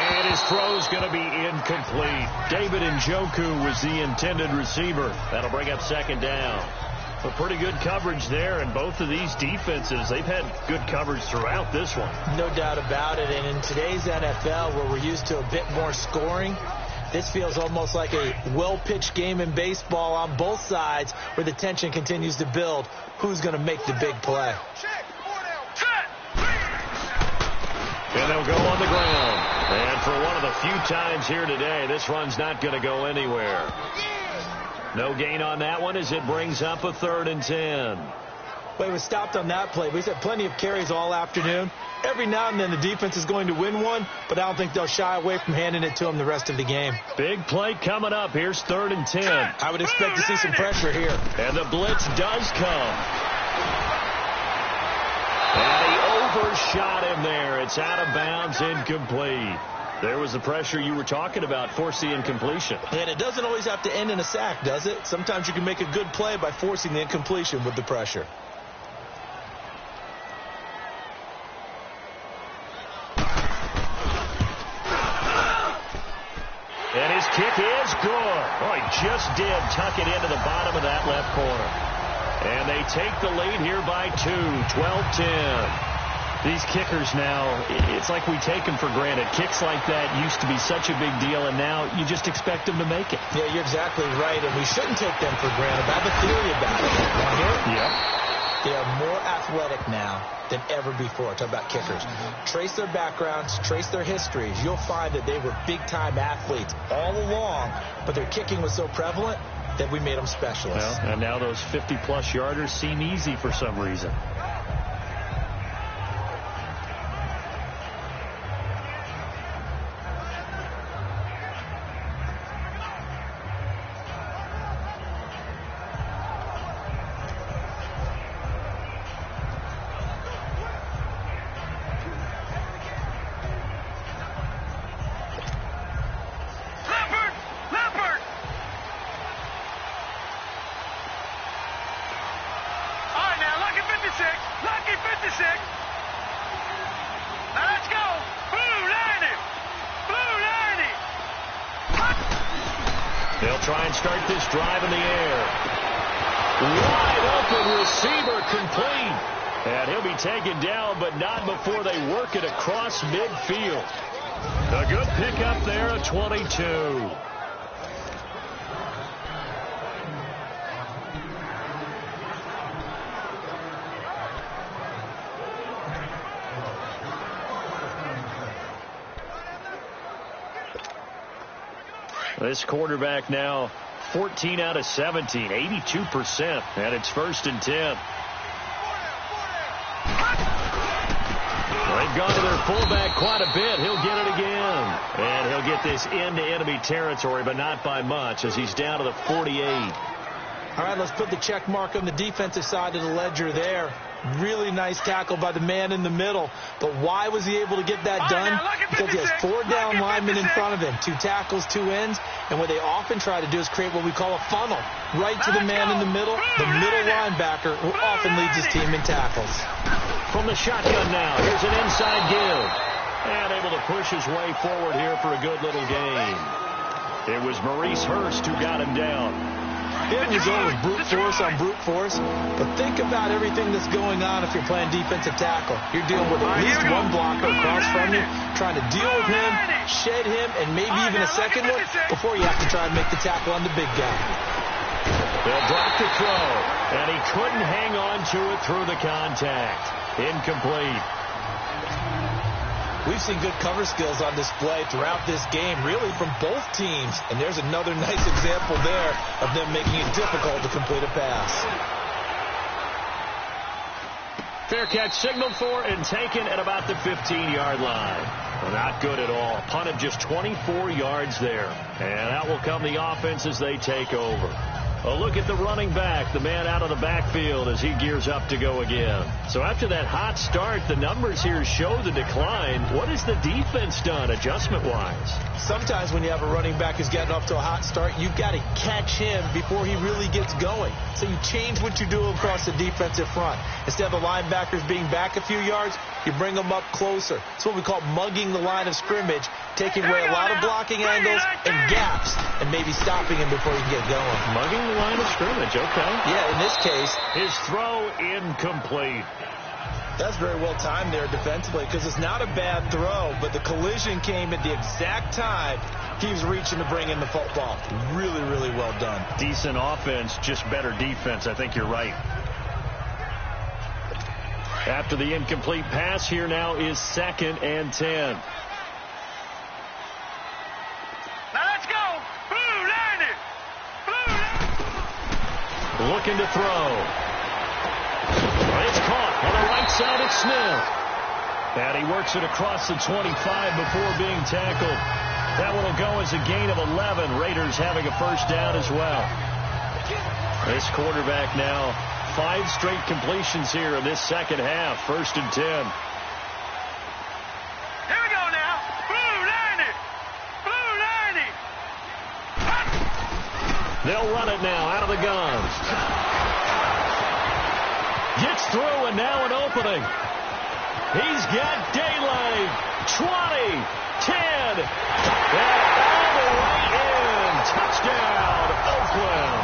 And his throw's going to be incomplete. David Njoku was the intended receiver. That'll bring up 2nd down. But pretty good coverage there, and both of these defenses, they've had good coverage throughout this one. No doubt about it, and in today's NFL, where we're used to a bit more scoring, this feels almost like a well-pitched game in baseball on both sides where the tension continues to build. Who's going to make the big play? And they'll go on the ground. And for one of the few times here today, this run's not going to go anywhere. No gain on that one as it brings up a 3rd and 10. Well, he was stopped on that play. We've had plenty of carries all afternoon. Every now and then the defense is going to win one, but I don't think they'll shy away from handing it to him the rest of the game. Big play coming up. Here's 3rd and 10. I would expect to see some pressure here. And the blitz does come. And he overshot him there. It's out of bounds, incomplete. There was the pressure you were talking about, force the incompletion. And it doesn't always have to end in a sack, does it? Sometimes you can make a good play by forcing the incompletion with the pressure. And his kick is good. Oh, he just did tuck it into the bottom of that left corner. And they take the lead here by 2, 12-10. These kickers now, it's like we take them for granted. Kicks like that used to be such a big deal, and now you just expect them to make it. Yeah, you're exactly right, and we shouldn't take them for granted. I have a theory about it. Want to hear it? Yep. They are more athletic now than ever before. Talk about kickers. Trace their backgrounds, trace their histories. You'll find that they were big-time athletes all along, but their kicking was so prevalent that we made them specialists. Well, and now those 50-plus yarders seem easy for some reason. They'll try and start this drive in the air. Wide open receiver complete. And he'll be taken down, but not before they work it across midfield. A good pickup there, a 22. This quarterback now 14 out of 17, 82%, and it's 1st and 10. They've gone to their fullback quite a bit. He'll get it again. And he'll get this into enemy territory, but not by much, as he's down to the 48. All right, let's put the check mark on the defensive side of the ledger there. Really nice tackle by the man in the middle. But why was he able to get that done? Because he has 4 down linemen in front of him, 2 tackles, 2 ends. And what they often try to do is create what we call a funnel right to the man in the middle linebacker, who often leads his team in tackles. From the shotgun now, here's an inside give. And able to push his way forward here for a good little gain. It was Maurice Hurst who got him down. End result was brute force on brute force. But think about everything that's going on if you're playing defensive tackle. You're dealing with at least one blocker across from you, trying to deal with him, shed him, and maybe even a second one before you have to try and make the tackle on the big guy. They'll drop the throw, and he couldn't hang on to it through the contact. Incomplete. We've seen good cover skills on display throughout this game, really from both teams. And there's another nice example there of them making it difficult to complete a pass. Fair catch signaled for and taken at about the 15-yard line. Well, not good at all. Punt of just 24 yards there. And out will come the offense as they take over. A look at the running back, the man out of the backfield as he gears up to go again. So after that hot start, the numbers here show the decline. What has the defense done adjustment-wise? Sometimes when you have a running back who's getting off to a hot start, you've got to catch him before he really gets going. So you change what you do across the defensive front. Instead of the linebackers being back a few yards, you bring them up closer. It's what we call mugging the line of scrimmage, taking away a lot of blocking angles and gaps and maybe stopping him before he can get going. Mugging the line of scrimmage, okay. Yeah, in this case, his throw incomplete. That's very well timed there defensively because it's not a bad throw, but the collision came at the exact time he was reaching to bring in the football. Really, really well done. Decent offense, just better defense. I think you're right. After the incomplete pass, here now is 2nd and 10. Now let's go. Blue, line it. Blue. Looking to throw. It's caught on the right side of Smith. And he works it across the 25 before being tackled. That one will go as a gain of 11. Raiders having a 1st down as well. This quarterback now 5 straight completions here in this 2nd half. 1st and 10. Here we go now. Blue, line it. Blue, line it. They'll run it now out of the gun. Gets through and now an opening. He's got daylight. 20, 10, and all the way in. Touchdown, Oakland.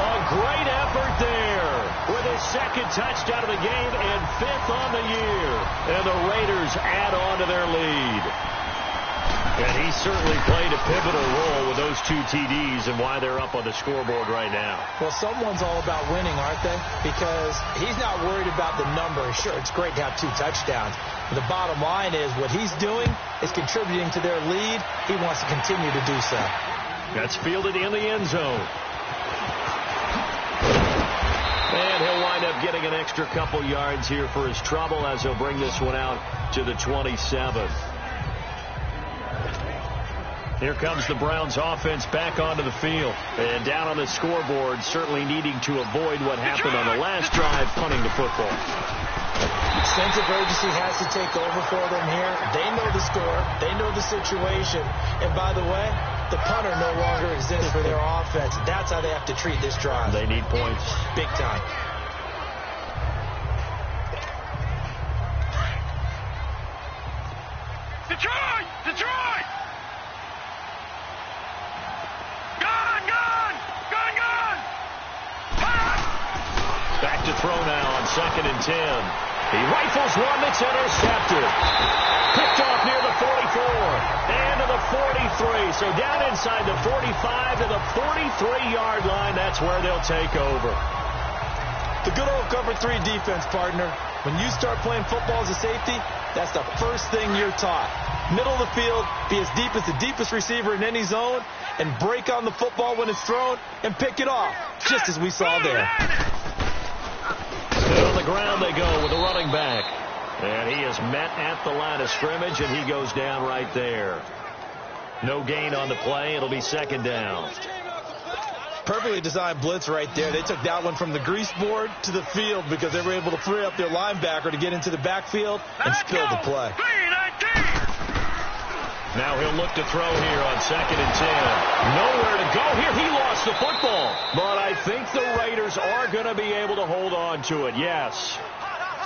A great effort there with his 2nd touchdown of the game and 5th on the year. And the Raiders add on to their lead. And he certainly played a pivotal role with those 2 TDs and why they're up on the scoreboard right now. Well, someone's all about winning, aren't they? Because he's not worried about the number. Sure, it's great to have 2 touchdowns. But the bottom line is what he's doing is contributing to their lead. He wants to continue to do so. That's fielded in the end zone. And he'll wind up getting an extra couple yards here for his trouble as he'll bring this one out to the 27. Here comes the Browns offense back onto the field. And down on the scoreboard, certainly needing to avoid what happened on the last drive, punting the football. Sense of urgency has to take over for them here. They know the score. They know the situation. And by the way, the punter no longer exists for their offense. That's how they have to treat this drive. They need points. Big time. Detroit! Detroit! Gone! Gone! Gone! Gone! Back to throw now on 2nd and 10. He rifles one that's intercepted. Picked off near the 44 and to the 43. So down inside the 45 to the 43-yard line. That's where they'll take over. The good old cover 3 defense, partner. When you start playing football as a safety, that's the first thing you're taught. Middle of the field, be as deep as the deepest receiver in any zone, and break on the football when it's thrown and pick it off, just as we saw there. Still on the ground they go with the running back. And he is met at the line of scrimmage, and he goes down right there. No gain on the play. It'll be 2nd down. Perfectly designed blitz right there. They took that one from the grease board to the field because they were able to free up their linebacker to get into the backfield and spill the play. Now he'll look to throw here on 2nd and 10. Nowhere to go here. He lost the football. But I think the Raiders are going to be able to hold on to it. Yes.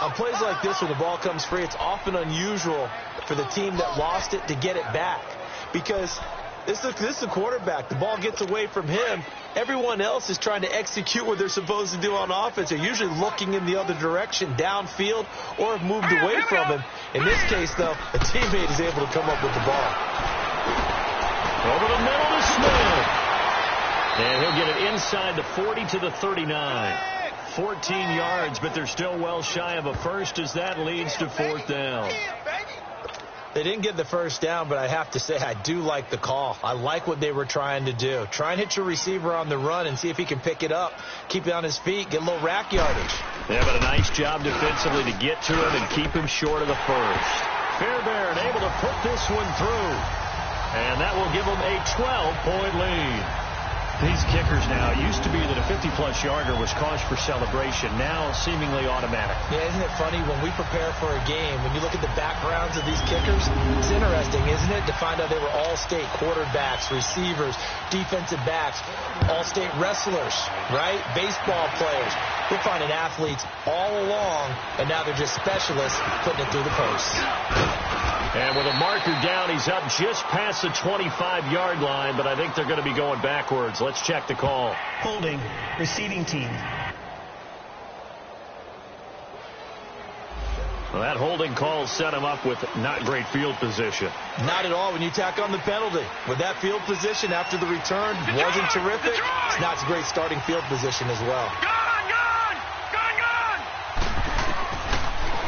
On plays like this where the ball comes free, it's often unusual for the team that lost it to get it back. Because this is the quarterback. The ball gets away from him. Everyone else is trying to execute what they're supposed to do on offense. They're usually looking in the other direction, downfield, or have moved away from him. In this case, though, a teammate is able to come up with the ball. Over the middle to Smith. And he'll get it inside the 40 to the 39. 14 yards, but they're still well shy of a first as that leads to 4th down. They didn't get the first down, but I have to say I do like the call. I like what they were trying to do. Try and hit your receiver on the run and see if he can pick it up, keep it on his feet, get a little rack yardage. Yeah, but a nice job defensively to get to him and keep him short of the first. Fairbairn able to put this one through. And that will give them a 12-point lead. These kickers now, it used to be that a 50-plus yarder was cause for celebration. Now seemingly automatic. Yeah, isn't it funny when we prepare for a game, when you look at the backgrounds of these kickers, it's interesting, isn't it, to find out they were all-state quarterbacks, receivers, defensive backs, all-state wrestlers, right? Baseball players. We're finding athletes all along, and now they're just specialists putting it through the posts. And with a marker down, he's up just past the 25-yard line, but I think they're going to be going backwards. Let's check the call. Holding, receiving team. Well, that holding call set him up with not great field position. Not at all when you tack on the penalty. With that field position after the return wasn't terrific, it's not a great starting field position as well.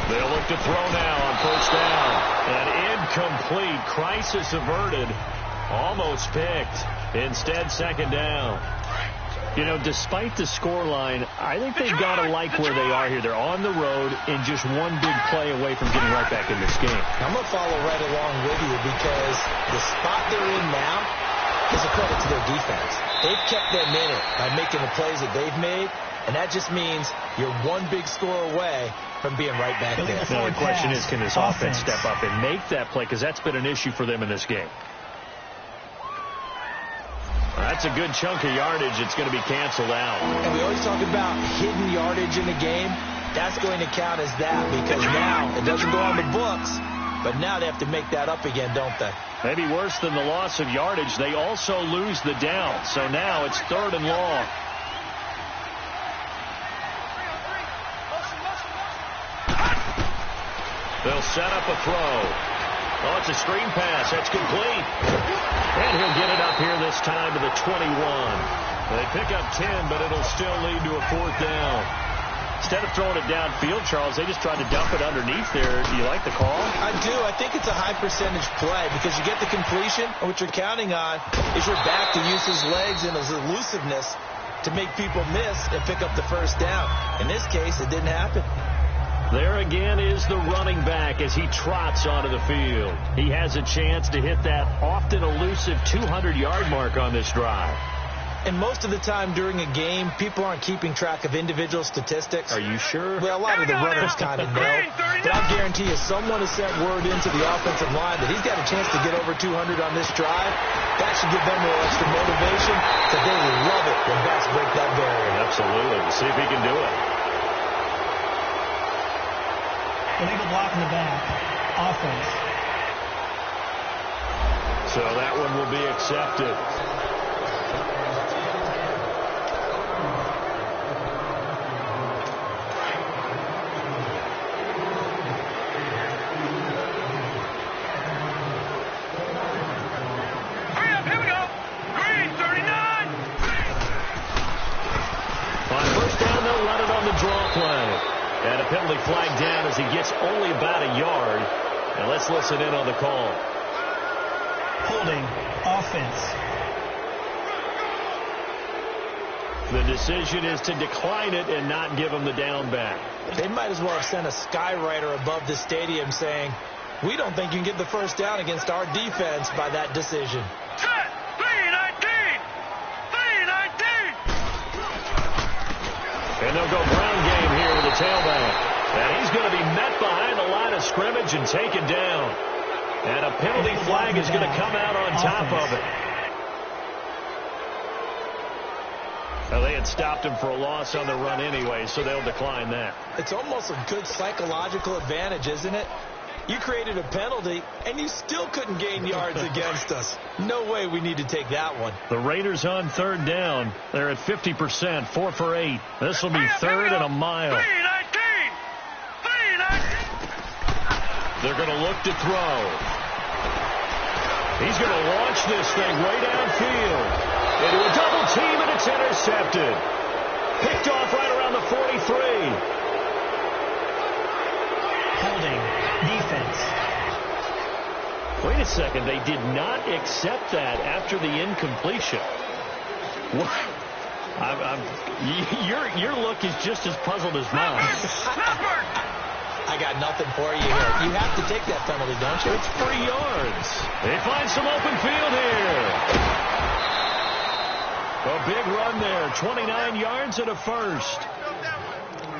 They'll look to throw now on 1st down. And incomplete. Crisis averted. Almost picked. Instead, 2nd down. You know, despite the scoreline, I think they've got to like where they are here. They're on the road and just one big play away from getting right back in this game. I'm going to follow right along with you because the spot they're in now is a credit to their defense. They've kept them in it by making the plays that they've made, and that just means you're one big score away from being right back there. Now, the question is, can this offense step up and make that play? Because that's been an issue for them in this game. That's a good chunk of yardage. It's going to be canceled out. And we always talk about hidden yardage in the game. That's going to count as that because now it doesn't go on the books, but now they have to make that up again, don't they? Maybe worse than the loss of yardage, they also lose the down. So now it's 3rd and long. They'll set up a throw. Oh, it's a screen pass. That's complete. And he'll get it up here this time to the 21. They pick up 10, but it'll still lead to a 4th down. Instead of throwing it downfield, Charles, they just tried to dump it underneath there. Do you like the call? I do. I think it's a high-percentage play because you get the completion, and what you're counting on is your back to use his legs and his elusiveness to make people miss and pick up the 1st down. In this case, it didn't happen. There again is the running back as he trots onto the field. He has a chance to hit that often elusive 200-yard mark on this drive. And most of the time during a game, people aren't keeping track of individual statistics. Are you sure? Well, a lot of the runners kind of know. But I'll guarantee you someone has sent word into the offensive line that he's got a chance to get over 200 on this drive. That should give them a little extra motivation, so they will love it when backs break that barrier. Absolutely. We'll see if he can do it. Illegal block in the back. Offense. So that one will be accepted. play. And a penalty flag down as he gets only about a yard. And let's listen in on the call. Holding, offense. The decision is to decline it and not give him the down back. They might as well have sent a skywriter above the stadium saying, we don't think you can get the first down against our defense by that decision. Set! 3-19! 3-19! And they'll go ground game here with the tailback. And he's going to be met behind the line of scrimmage and taken down. And a penalty flag is going to come out on top of it. Well, they had stopped him for a loss on the run anyway, so they'll decline that. It's almost a good psychological advantage, isn't it? You created a penalty, and you still couldn't gain yards against us. No way we need to take that one. The Raiders on third down. They're at 50%, 4 for 8. This will be third and a mile. 3-19! 3-19! They're going to look to throw. He's going to launch this thing way downfield. Into a double team, and it's intercepted. Picked off right around the 43. Holding, defense. Wait a second. They did not accept that after the incompletion. What? Your look is just as puzzled as mine. I got nothing for you here. You have to take that penalty, don't you? It's 3 yards. They find some open field here. A big run there, 29 yards and a first.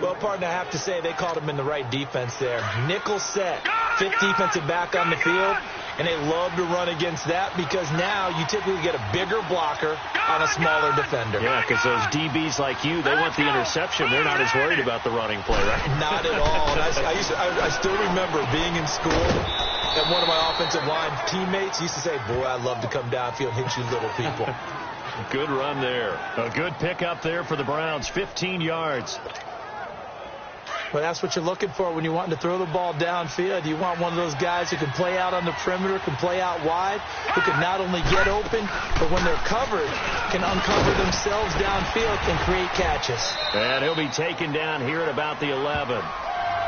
Well, partner, I have to say they called him in the right defense there. Nickel set, fifth defensive back on the field, and they love to run against that because now you typically get a bigger blocker on a smaller defender. Yeah, because those DBs like you, they want the interception. They're not as worried about the running play, right? Not at all. And I still remember being in school, and one of my offensive line teammates used to say, boy, I'd love to come downfield and hit you little people. Good run there. A good pickup there for the Browns, 15 yards. Well, that's what you're looking for when you want to throw the ball downfield. You want one of those guys who can play out on the perimeter, can play out wide, who can not only get open, but when they're covered, can uncover themselves downfield and create catches. And he'll be taken down here at about the 11.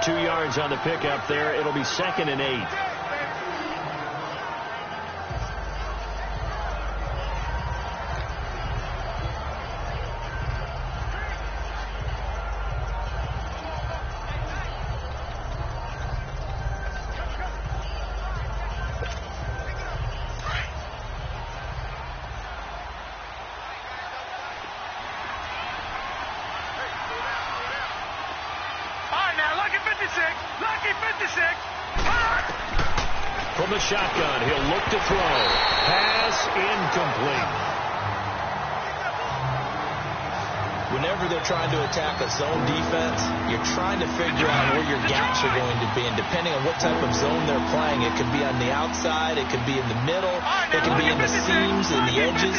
2 yards on the pickup there. It'll be 2nd and 8. From the shotgun, he'll look to throw. Pass incomplete. Whenever they're trying to attack a zone defense, you're trying to figure out where your gaps are going to be. And depending on what type of zone they're playing, it could be on the outside, it could be in the middle, it could be in the seams and the edges.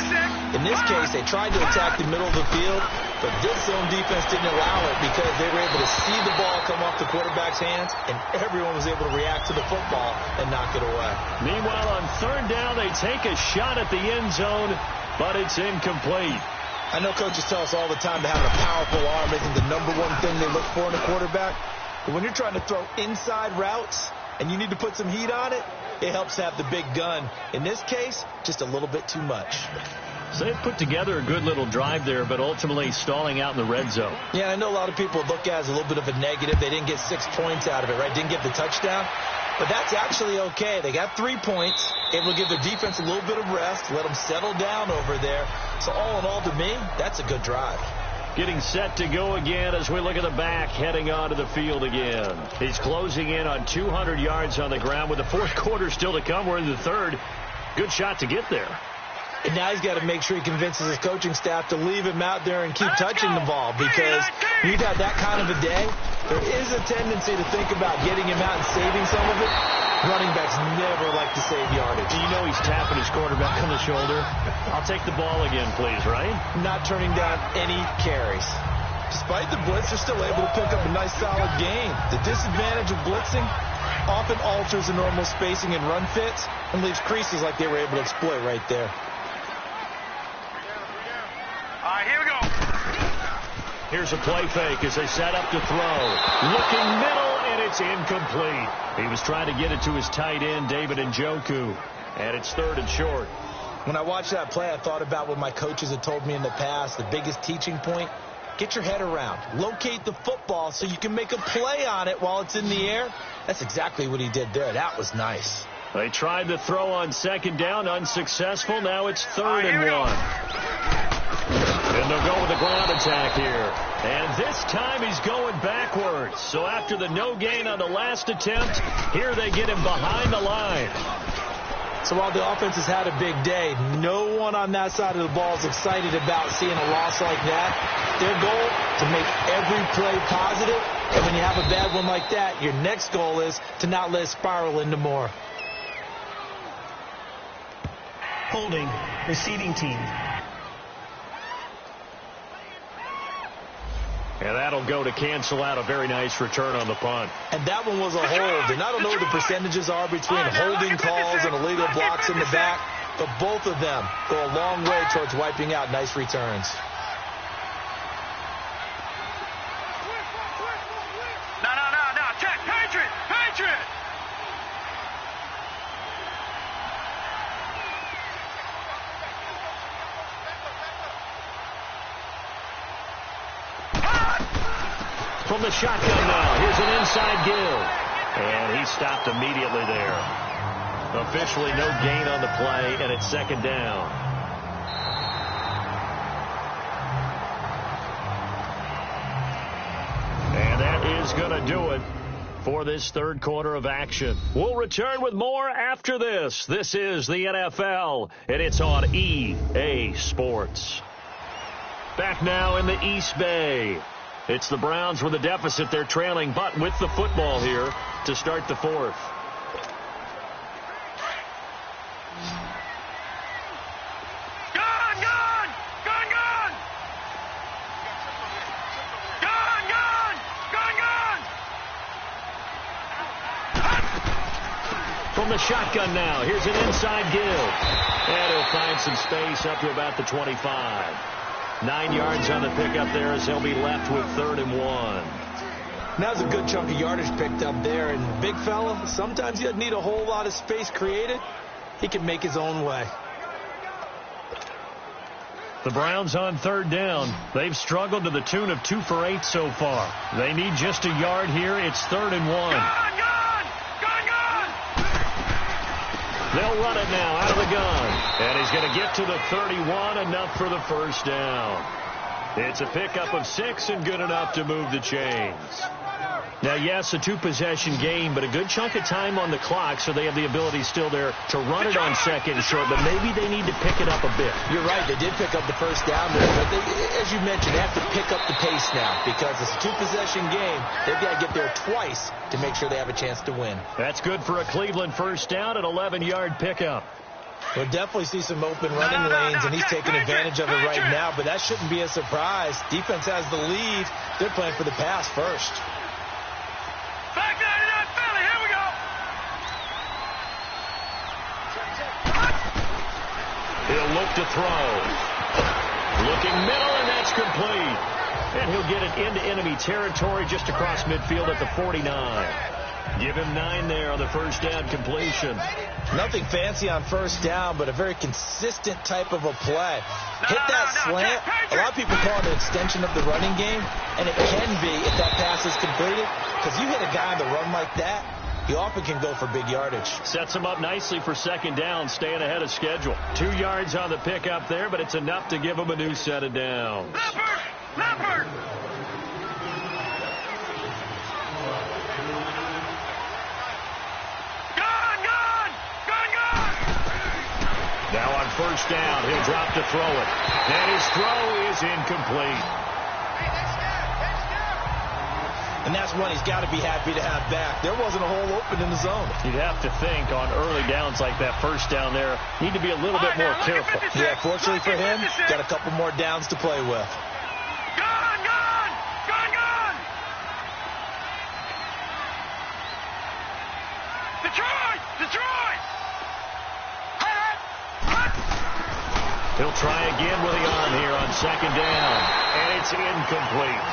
In this case, they tried to attack the middle of the field, but this zone defense didn't allow it because they were able to see the ball come off the quarterback's hands, and everyone was able to react to the football and knock it away. Meanwhile, on third down, they take a shot at the end zone, but it's incomplete. I know coaches tell us all the time that having a powerful arm isn't the #1 thing they look for in a quarterback. But when you're trying to throw inside routes and you need to put some heat on it, it helps to have the big gun. In this case, just a little bit too much. So they put together a good little drive there, but ultimately stalling out in the red zone. Yeah, I know a lot of people look at it as a little bit of a negative. They didn't get 6 points out of it, right? Didn't get the touchdown. But that's actually okay. They got 3 points, able to give their defense a little bit of rest, let them settle down over there. So all in all, to me, that's a good drive. Getting set to go again as we look at the back, heading onto the field again. He's closing in on 200 yards on the ground with the fourth quarter still to come. We're in the third. Good shot to get there. And now he's got to make sure he convinces his coaching staff to leave him out there and keep touching the ball, because when you've had that kind of a day, there is a tendency to think about getting him out and saving some of it. Running backs never like to save yardage. You know he's tapping his quarterback on the shoulder. I'll take the ball again, please, right? Not turning down any carries. Despite the blitz, they're still able to pick up a nice solid gain. The disadvantage of blitzing often alters the normal spacing and run fits and leaves creases like they were able to exploit right there. All right, here we go. Here's a play fake as they set up to throw. Looking middle, and it's incomplete. He was trying to get it to his tight end, David Njoku, and it's 3rd and short. When I watched that play, I thought about what my coaches had told me in the past. The biggest teaching point, get your head around. Locate the football so you can make a play on it while it's in the air. That's exactly what he did there. That was nice. They tried to throw on 2nd down, unsuccessful. Now it's 3rd and 1. And they'll go with a ground attack here. And this time he's going backwards. So after the no gain on the last attempt, here they get him behind the line. So while the offense has had a big day, no one on that side of the ball is excited about seeing a loss like that. Their goal, to make every play positive. And when you have a bad one like that, your next goal is to not let it spiral into more. Holding, receiving team. And that'll go to cancel out a very nice return on the punt. And that one was a hold. And I don't know what the percentages are between holding calls and illegal blocks in the back, but both of them go a long way towards wiping out nice returns. No. Check. Patriot. From the shotgun now, here's an inside give. And he stopped immediately there. Officially no gain on the play, and it's 2nd down. And that is going to do it for this 3rd quarter of action. We'll return with more after this. This is the NFL, and it's on EA Sports. Back now in the East Bay. It's the Browns with a deficit. They're trailing, but with the football here to start the 4th. From the shotgun now, here's an inside give. And he'll find some space up to about the 25. 9 yards on the pickup there as he'll be left with 3rd and 1. Now's a good chunk of yardage picked up there. And big fella, sometimes he doesn't need a whole lot of space created. He can make his own way. The Browns on 3rd down. They've struggled to the tune of 2 for 8 so far. They need just a yard here. It's 3rd and 1. They'll run it now out of the gun. And he's going to get to the 31, enough for the 1st down. It's a pickup of 6 and good enough to move the chains. Now, yes, a 2-possession game, but a good chunk of time on the clock, so they have the ability still there to run it on 2nd and short, but maybe they need to pick it up a bit. You're right. They did pick up the 1st down there, but they, as you mentioned, they have to pick up the pace now because it's a 2-possession game. They've got to get there twice to make sure they have a chance to win. That's good for a Cleveland 1st down, an 11-yard pickup. We'll definitely see some open running lanes, and he's taking advantage of it right now, but that shouldn't be a surprise. Defense has the lead. They're playing for the pass first. Back 99 Philly, here we go. He'll look to throw. Looking middle, and that's complete. And he'll get it into enemy territory just across midfield at the 49. Give him 9 there on the 1st down completion. Nothing fancy on 1st down, but a very consistent type of a play. Hit that slant. A lot of people call it an extension of the running game, and it can be if that pass is completed, because you hit a guy on the run like that, he often can go for big yardage. Sets him up nicely for 2nd down, staying ahead of schedule. 2 yards on the pickup there, but it's enough to give him a new set of downs. Leopard! Now on 1st down, he'll drop to throw it. And his throw is incomplete. And that's one he's got to be happy to have back. There wasn't a hole open in the zone. You'd have to think on early downs like that 1st down there, need to be a little bit more careful. Yeah, fortunately for him, got a couple more downs to play with. Detroit! He'll try again with the arm here on on second down, and it's incomplete.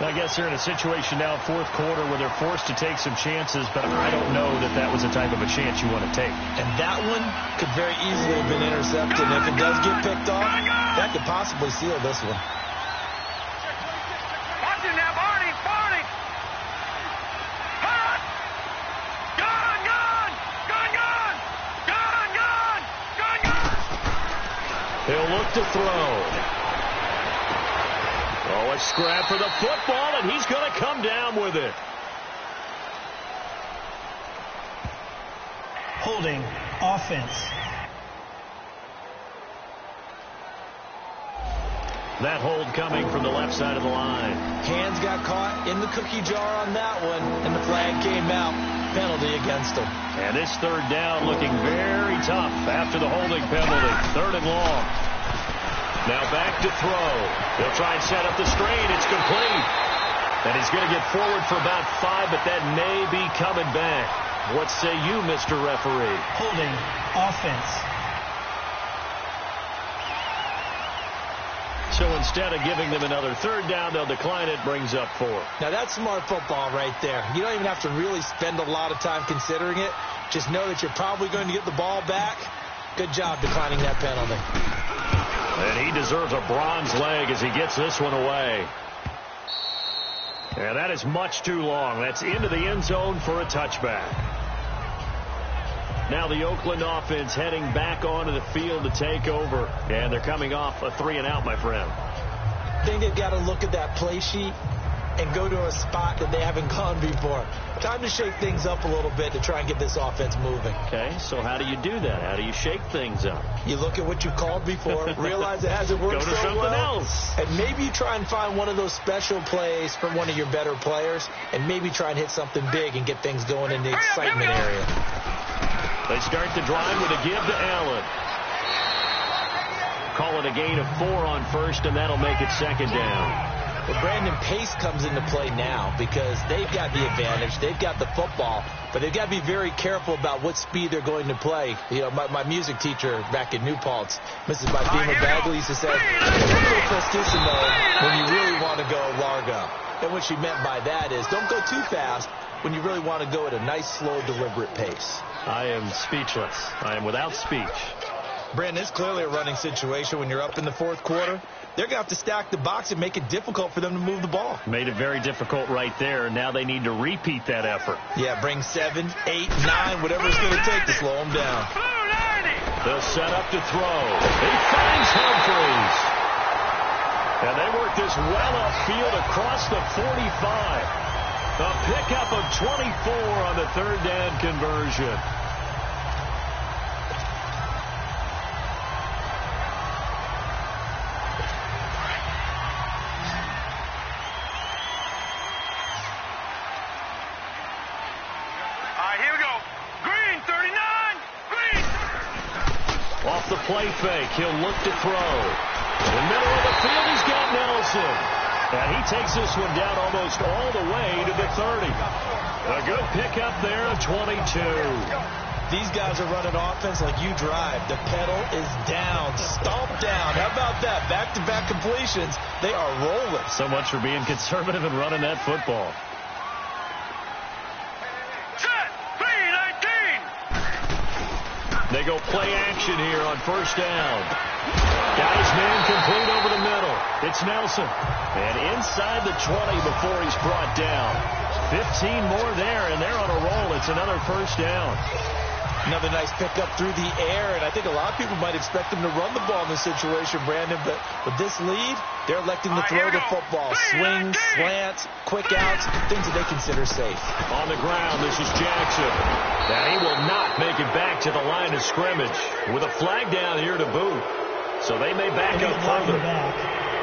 I guess they're in a situation now, fourth quarter, where they're forced to take some chances, but I don't know that that was the type of a chance you want to take. And that one could very easily have been intercepted. And if it does get picked off, that could possibly seal this one. Watch it now, Barney! Barney! Hut! Gun! Gun! Gun! Gun! Gun! Gun! Gun! Gun! He'll look to throw. Oh, a scrap for the football, and he's going to come down with it. Holding. Offense. That hold coming from the left side of the line. Hands got caught in the cookie jar on that one, and the flag came out. Penalty against him. And this third down looking very tough after the holding penalty. Third and long. Now back to throw. He'll try and set up the screen. It's complete. And he's going to get forward for about 5, but that may be coming back. What say you, Mr. Referee? Holding. Offense. So instead of giving them another third down, they'll decline it, brings up 4. Now that's smart football right there. You don't even have to really spend a lot of time considering it. Just know that you're probably going to get the ball back. Good job declining that penalty. And he deserves a bronze leg as he gets this one away. And that is much too long. That's into the end zone for a touchback. Now the Oakland offense heading back onto the field to take over. And they're coming off a 3-and-out, my friend. I think they've got to look at that play sheet and go to a spot that they haven't gone before. Time to shake things up a little bit to try and get this offense moving. Okay, so how do you do that? How do you shake things up? You look at what you called before, realize it hasn't worked Go to so something well, else. and maybe you try and find one of those special plays from one of your better players, and maybe try and hit something big and get things going in the excitement area. They start the drive with a give to Allen. Call it a gain of 4 on first, and that'll make it second down. But Brandon, pace comes into play now because they've got the advantage. They've got the football, but they've got to be very careful about what speed they're going to play. You know, my music teacher back in New Paltz, Mrs. Bifema Bagley, used to say, don't go prestissimo when you really want to go largo. And what she meant by that is don't go too fast when you really want to go at a nice, slow, deliberate pace. I am speechless. I am without speech. Brandon, it's clearly a running situation when you're up in the fourth quarter. They're going to have to stack the box and make it difficult for them to move the ball. Made it very difficult right there. Now they need to repeat that effort. Yeah, bring 7, 8, 9, whatever it's going to take to slow them down. They'll set up to throw. He finds Humphries. And they work this well upfield across the 45. A pickup of 24 on the third down conversion. Off the play fake, he'll look to throw. In the middle of the field, he's got Nelson. And he takes this one down almost all the way to the 30. A good pickup there of 22. These guys are running offense like you drive. The pedal is down, stomp down. How about that? Back-to-back completions. They are rolling. So much for being conservative and running that football. They go play action here on first down. Got his man complete over the middle. It's Nelson. And inside the 20 before he's brought down. 15 more there, and they're on a roll. It's another first down. Another nice pickup through the air, and I think a lot of people might expect them to run the ball in this situation, Brandon, but with this lead, they're electing to throw the football. Swings, slants, quick outs, things that they consider safe. On the ground, this is Jackson. And he will not make it back to the line of scrimmage with a flag down here to boot. So they may back up further.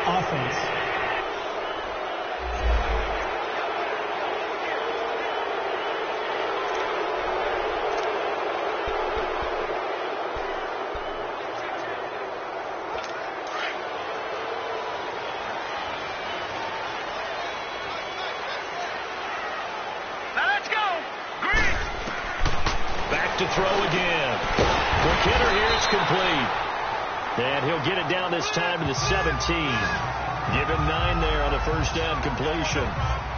Offense. To throw again. McKinnon here, it's complete. And he'll get it down this time to the 17. Give him 9 there on a first down completion.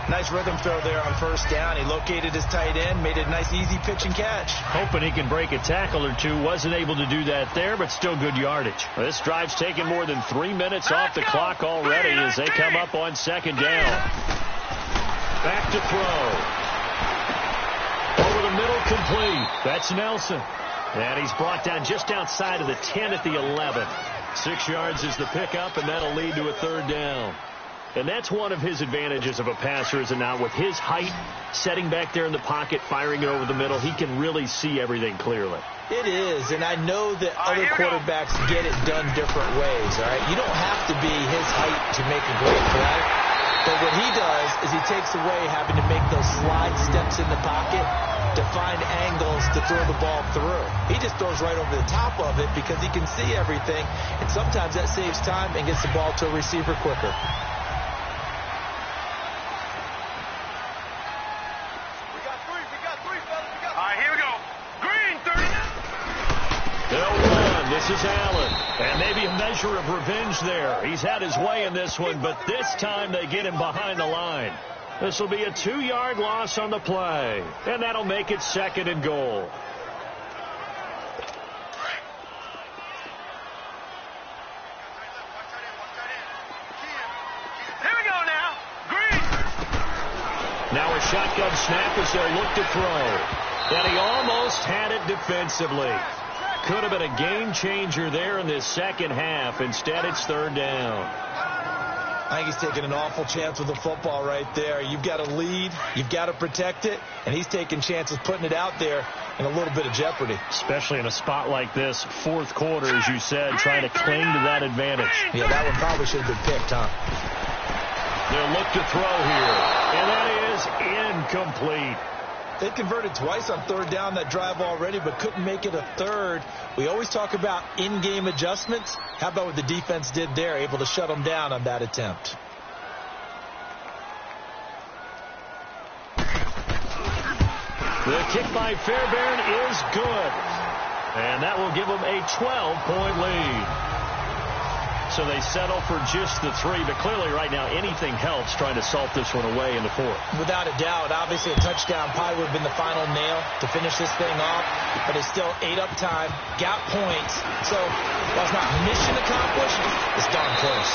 Nice rhythm throw there on first down. He located his tight end, made it a nice, easy pitch and catch. Hoping he can break a tackle or two. Wasn't able to do that there, but still good yardage. This drive's taken more than 3 minutes off the clock already as they come up on second down. Back to throw. Over the middle, complete. That's Nelson. And he's brought down just outside of the 10 at the 11. 6 yards is the pickup, and that'll lead to a third down. And that's one of his advantages of a passer, is it not? With his height, setting back there in the pocket, firing it over the middle, he can really see everything clearly. It is, and I know that other quarterbacks get it done different ways, all right? You don't have to be his height to make a great play. But what he does is he takes away having to make those slide steps in the pocket to find angles to throw the ball through. He just throws right over the top of it because he can see everything, and sometimes that saves time and gets the ball to a receiver quicker. This is Allen, and maybe a measure of revenge there. He's had his way in this one, but this time they get him behind the line. This will be a 2-yard loss on the play, and that'll make it 2nd and goal. Here we go now. Green. Now a shotgun snap as they'll look to throw. And he almost had it defensively. Could have been a game changer there in this second half. Instead, it's third down. I think he's taking an awful chance with the football right there. You've got to lead. You've got to protect it. And he's taking chances putting it out there in a little bit of jeopardy. Especially in a spot like this, fourth quarter, as you said, trying to cling to that advantage. Yeah, that one probably should have been picked, huh? They'll look to throw here. And that is incomplete. They converted twice on third down that drive already, but couldn't make it a third. We always talk about in-game adjustments. How about what the defense did there, able to shut them down on that attempt? The kick by Fairbairn is good. And that will give them a 12-point lead. So they settle for just the 3, but clearly right now anything helps trying to salt this one away in the 4th. Without a doubt. Obviously a touchdown probably would have been the final nail to finish this thing off, but it's still ate up time, got points. So while it's not mission accomplished, it's darn close.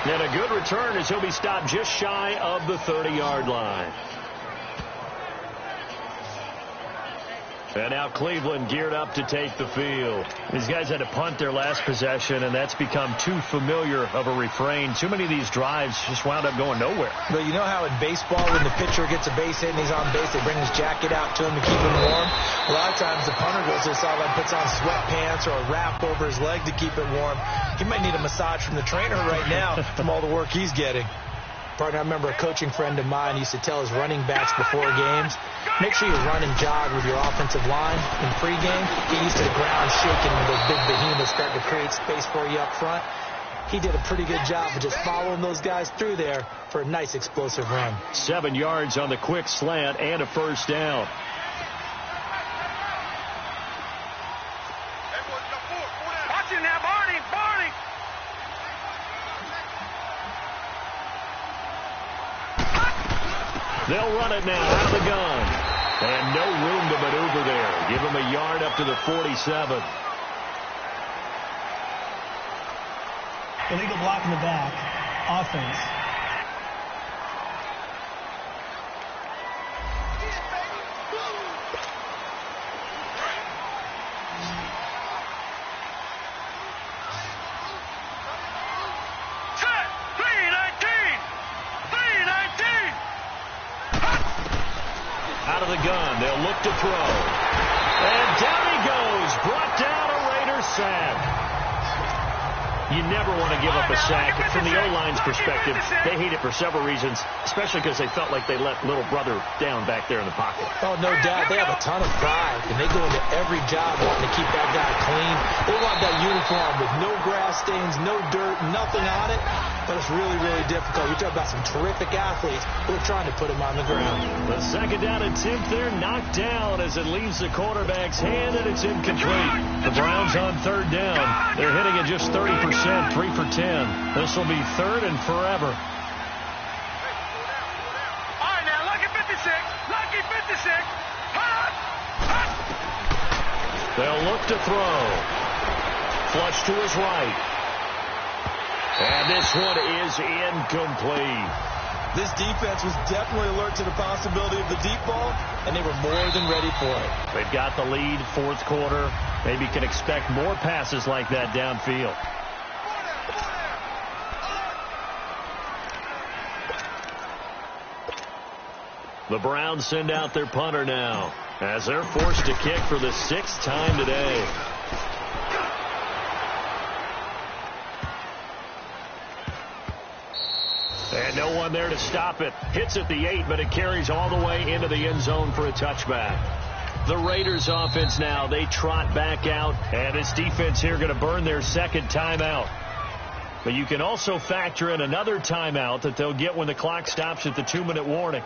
And a good return as he'll be stopped just shy of the 30-yard line. And now Cleveland geared up to take the field. These guys had to punt their last possession, and that's become too familiar of a refrain. Too many of these drives just wound up going nowhere. But you know how in baseball, when the pitcher gets a base hit and he's on base, they bring his jacket out to him to keep him warm? A lot of times the punter goes to the sideline, puts on sweatpants or a wrap over his leg to keep it warm. He might need a massage from the trainer right now from all the work he's getting. Partner, I remember a coaching friend of mine used to tell his running backs before games, make sure you run and jog with your offensive line in pregame. Get used to the ground shaking when those big behemoths start to create space for you up front. He did a pretty good job of just following those guys through there for a nice explosive run. 7 yards on the quick slant and a first down. Watch it now, Barney. They'll run it now out of the gun. And no room to maneuver there. Give him a yard up to the 47. Illegal block in the back. Offense. Out of the gun, they'll look to throw. And down he goes, brought down a Raider sack. You never want to give up a sack. From the O-line's perspective, they hate it for several reasons, especially because they felt like they let little brother down back there in the pocket. Oh, no doubt. They have a ton of pride, and they go into every job wanting to keep that guy clean. They want that uniform with no grass stains, no dirt, nothing on it. But it's really, really difficult. You're talking about some terrific athletes who are trying to put him on the ground. The second down attempt there knocked down as it leaves the quarterback's hand, and it's incomplete. The Browns on third down. They're hitting at just 30%, 3 for 10. This will be third and forever. All right, now, lucky 56. Lucky 56. Hot! Hot! They'll look to throw. Flush to his right. And this one is incomplete. This defense was definitely alert to the possibility of the deep ball, and they were more than ready for it. They've got the lead, fourth quarter. Maybe can expect more passes like that downfield. The Browns send out their punter now, as they're forced to kick for the 6th time today. And no one there to stop it. Hits at the 8, but it carries all the way into the end zone for a touchback. The Raiders offense now, they trot back out, and this defense here going to burn their second timeout. But you can also factor in another timeout that they'll get when the clock stops at the 2-minute warning.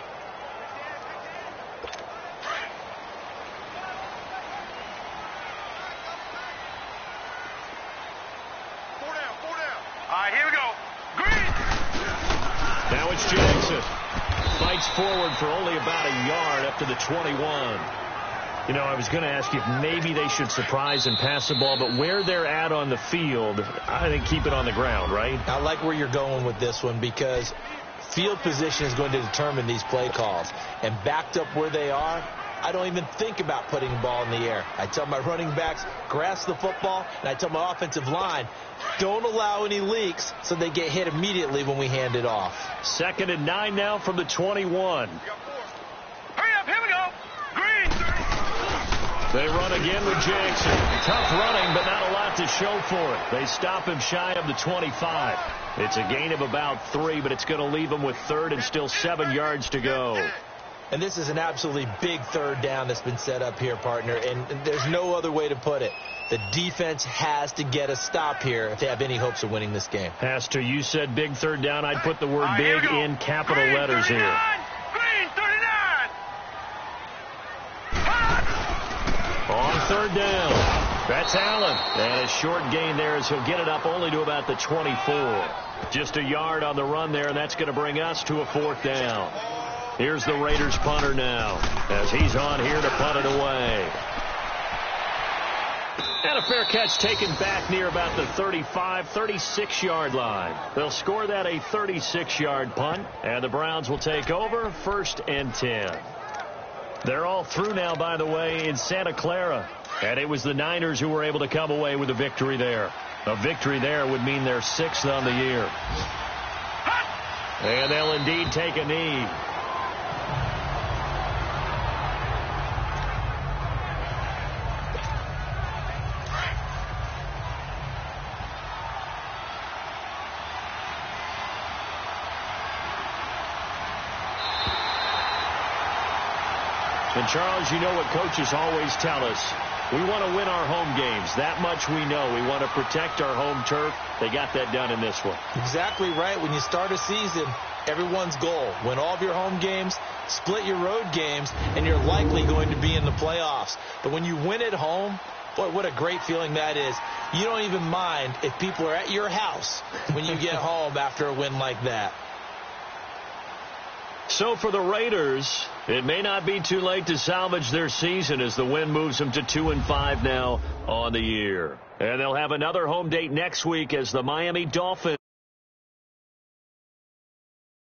Jackson fights forward for only about a yard up to the 21. You know, I was going to ask you if maybe they should surprise and pass the ball, but where they're at on the field, I think keep it on the ground, right? I like where you're going with this one because field position is going to determine these play calls. And backed up where they are, I don't even think about putting the ball in the air. I tell my running backs, grasp the football, and I tell my offensive line, don't allow any leaks so they get hit immediately when we hand it off. 2nd and 9 now from the 21. Hurry up, here we go. Green. They run again with Jackson. Tough running, but not a lot to show for it. They stop him shy of the 25. It's a gain of about 3, but it's going to leave him with 3rd and still 7 yards to go. And this is an absolutely big third down that's been set up here, partner, and there's no other way to put it. The defense has to get a stop here if they have any hopes of winning this game. Pastor, you said big third down. I'd put the word big in capital letters here. Green, 39. On third down, that's Allen. And a short gain there as he'll get it up only to about the 24. Just a yard on the run there, and that's going to bring us to a 4th down. Here's the Raiders punter now, as he's on here to punt it away. And a fair catch taken back near about the 35, 36-yard line. They'll score that a 36-yard punt, and the Browns will take over 1st and 10. They're all through now, by the way, in Santa Clara. And it was the Niners who were able to come away with a victory there. A victory there would mean they're 6th on the year. And they'll indeed take a knee. And, Charles, you know what coaches always tell us. We want to win our home games. That much we know. We want to protect our home turf. They got that done in this one. Exactly right. When you start a season, everyone's goal, win all of your home games, split your road games, and you're likely going to be in the playoffs. But when you win at home, boy, what a great feeling that is. You don't even mind if people are at your house when you get home after a win like that. So for the Raiders, it may not be too late to salvage their season as the win moves them to 2-5 now on the year. And they'll have another home date next week as the Miami Dolphins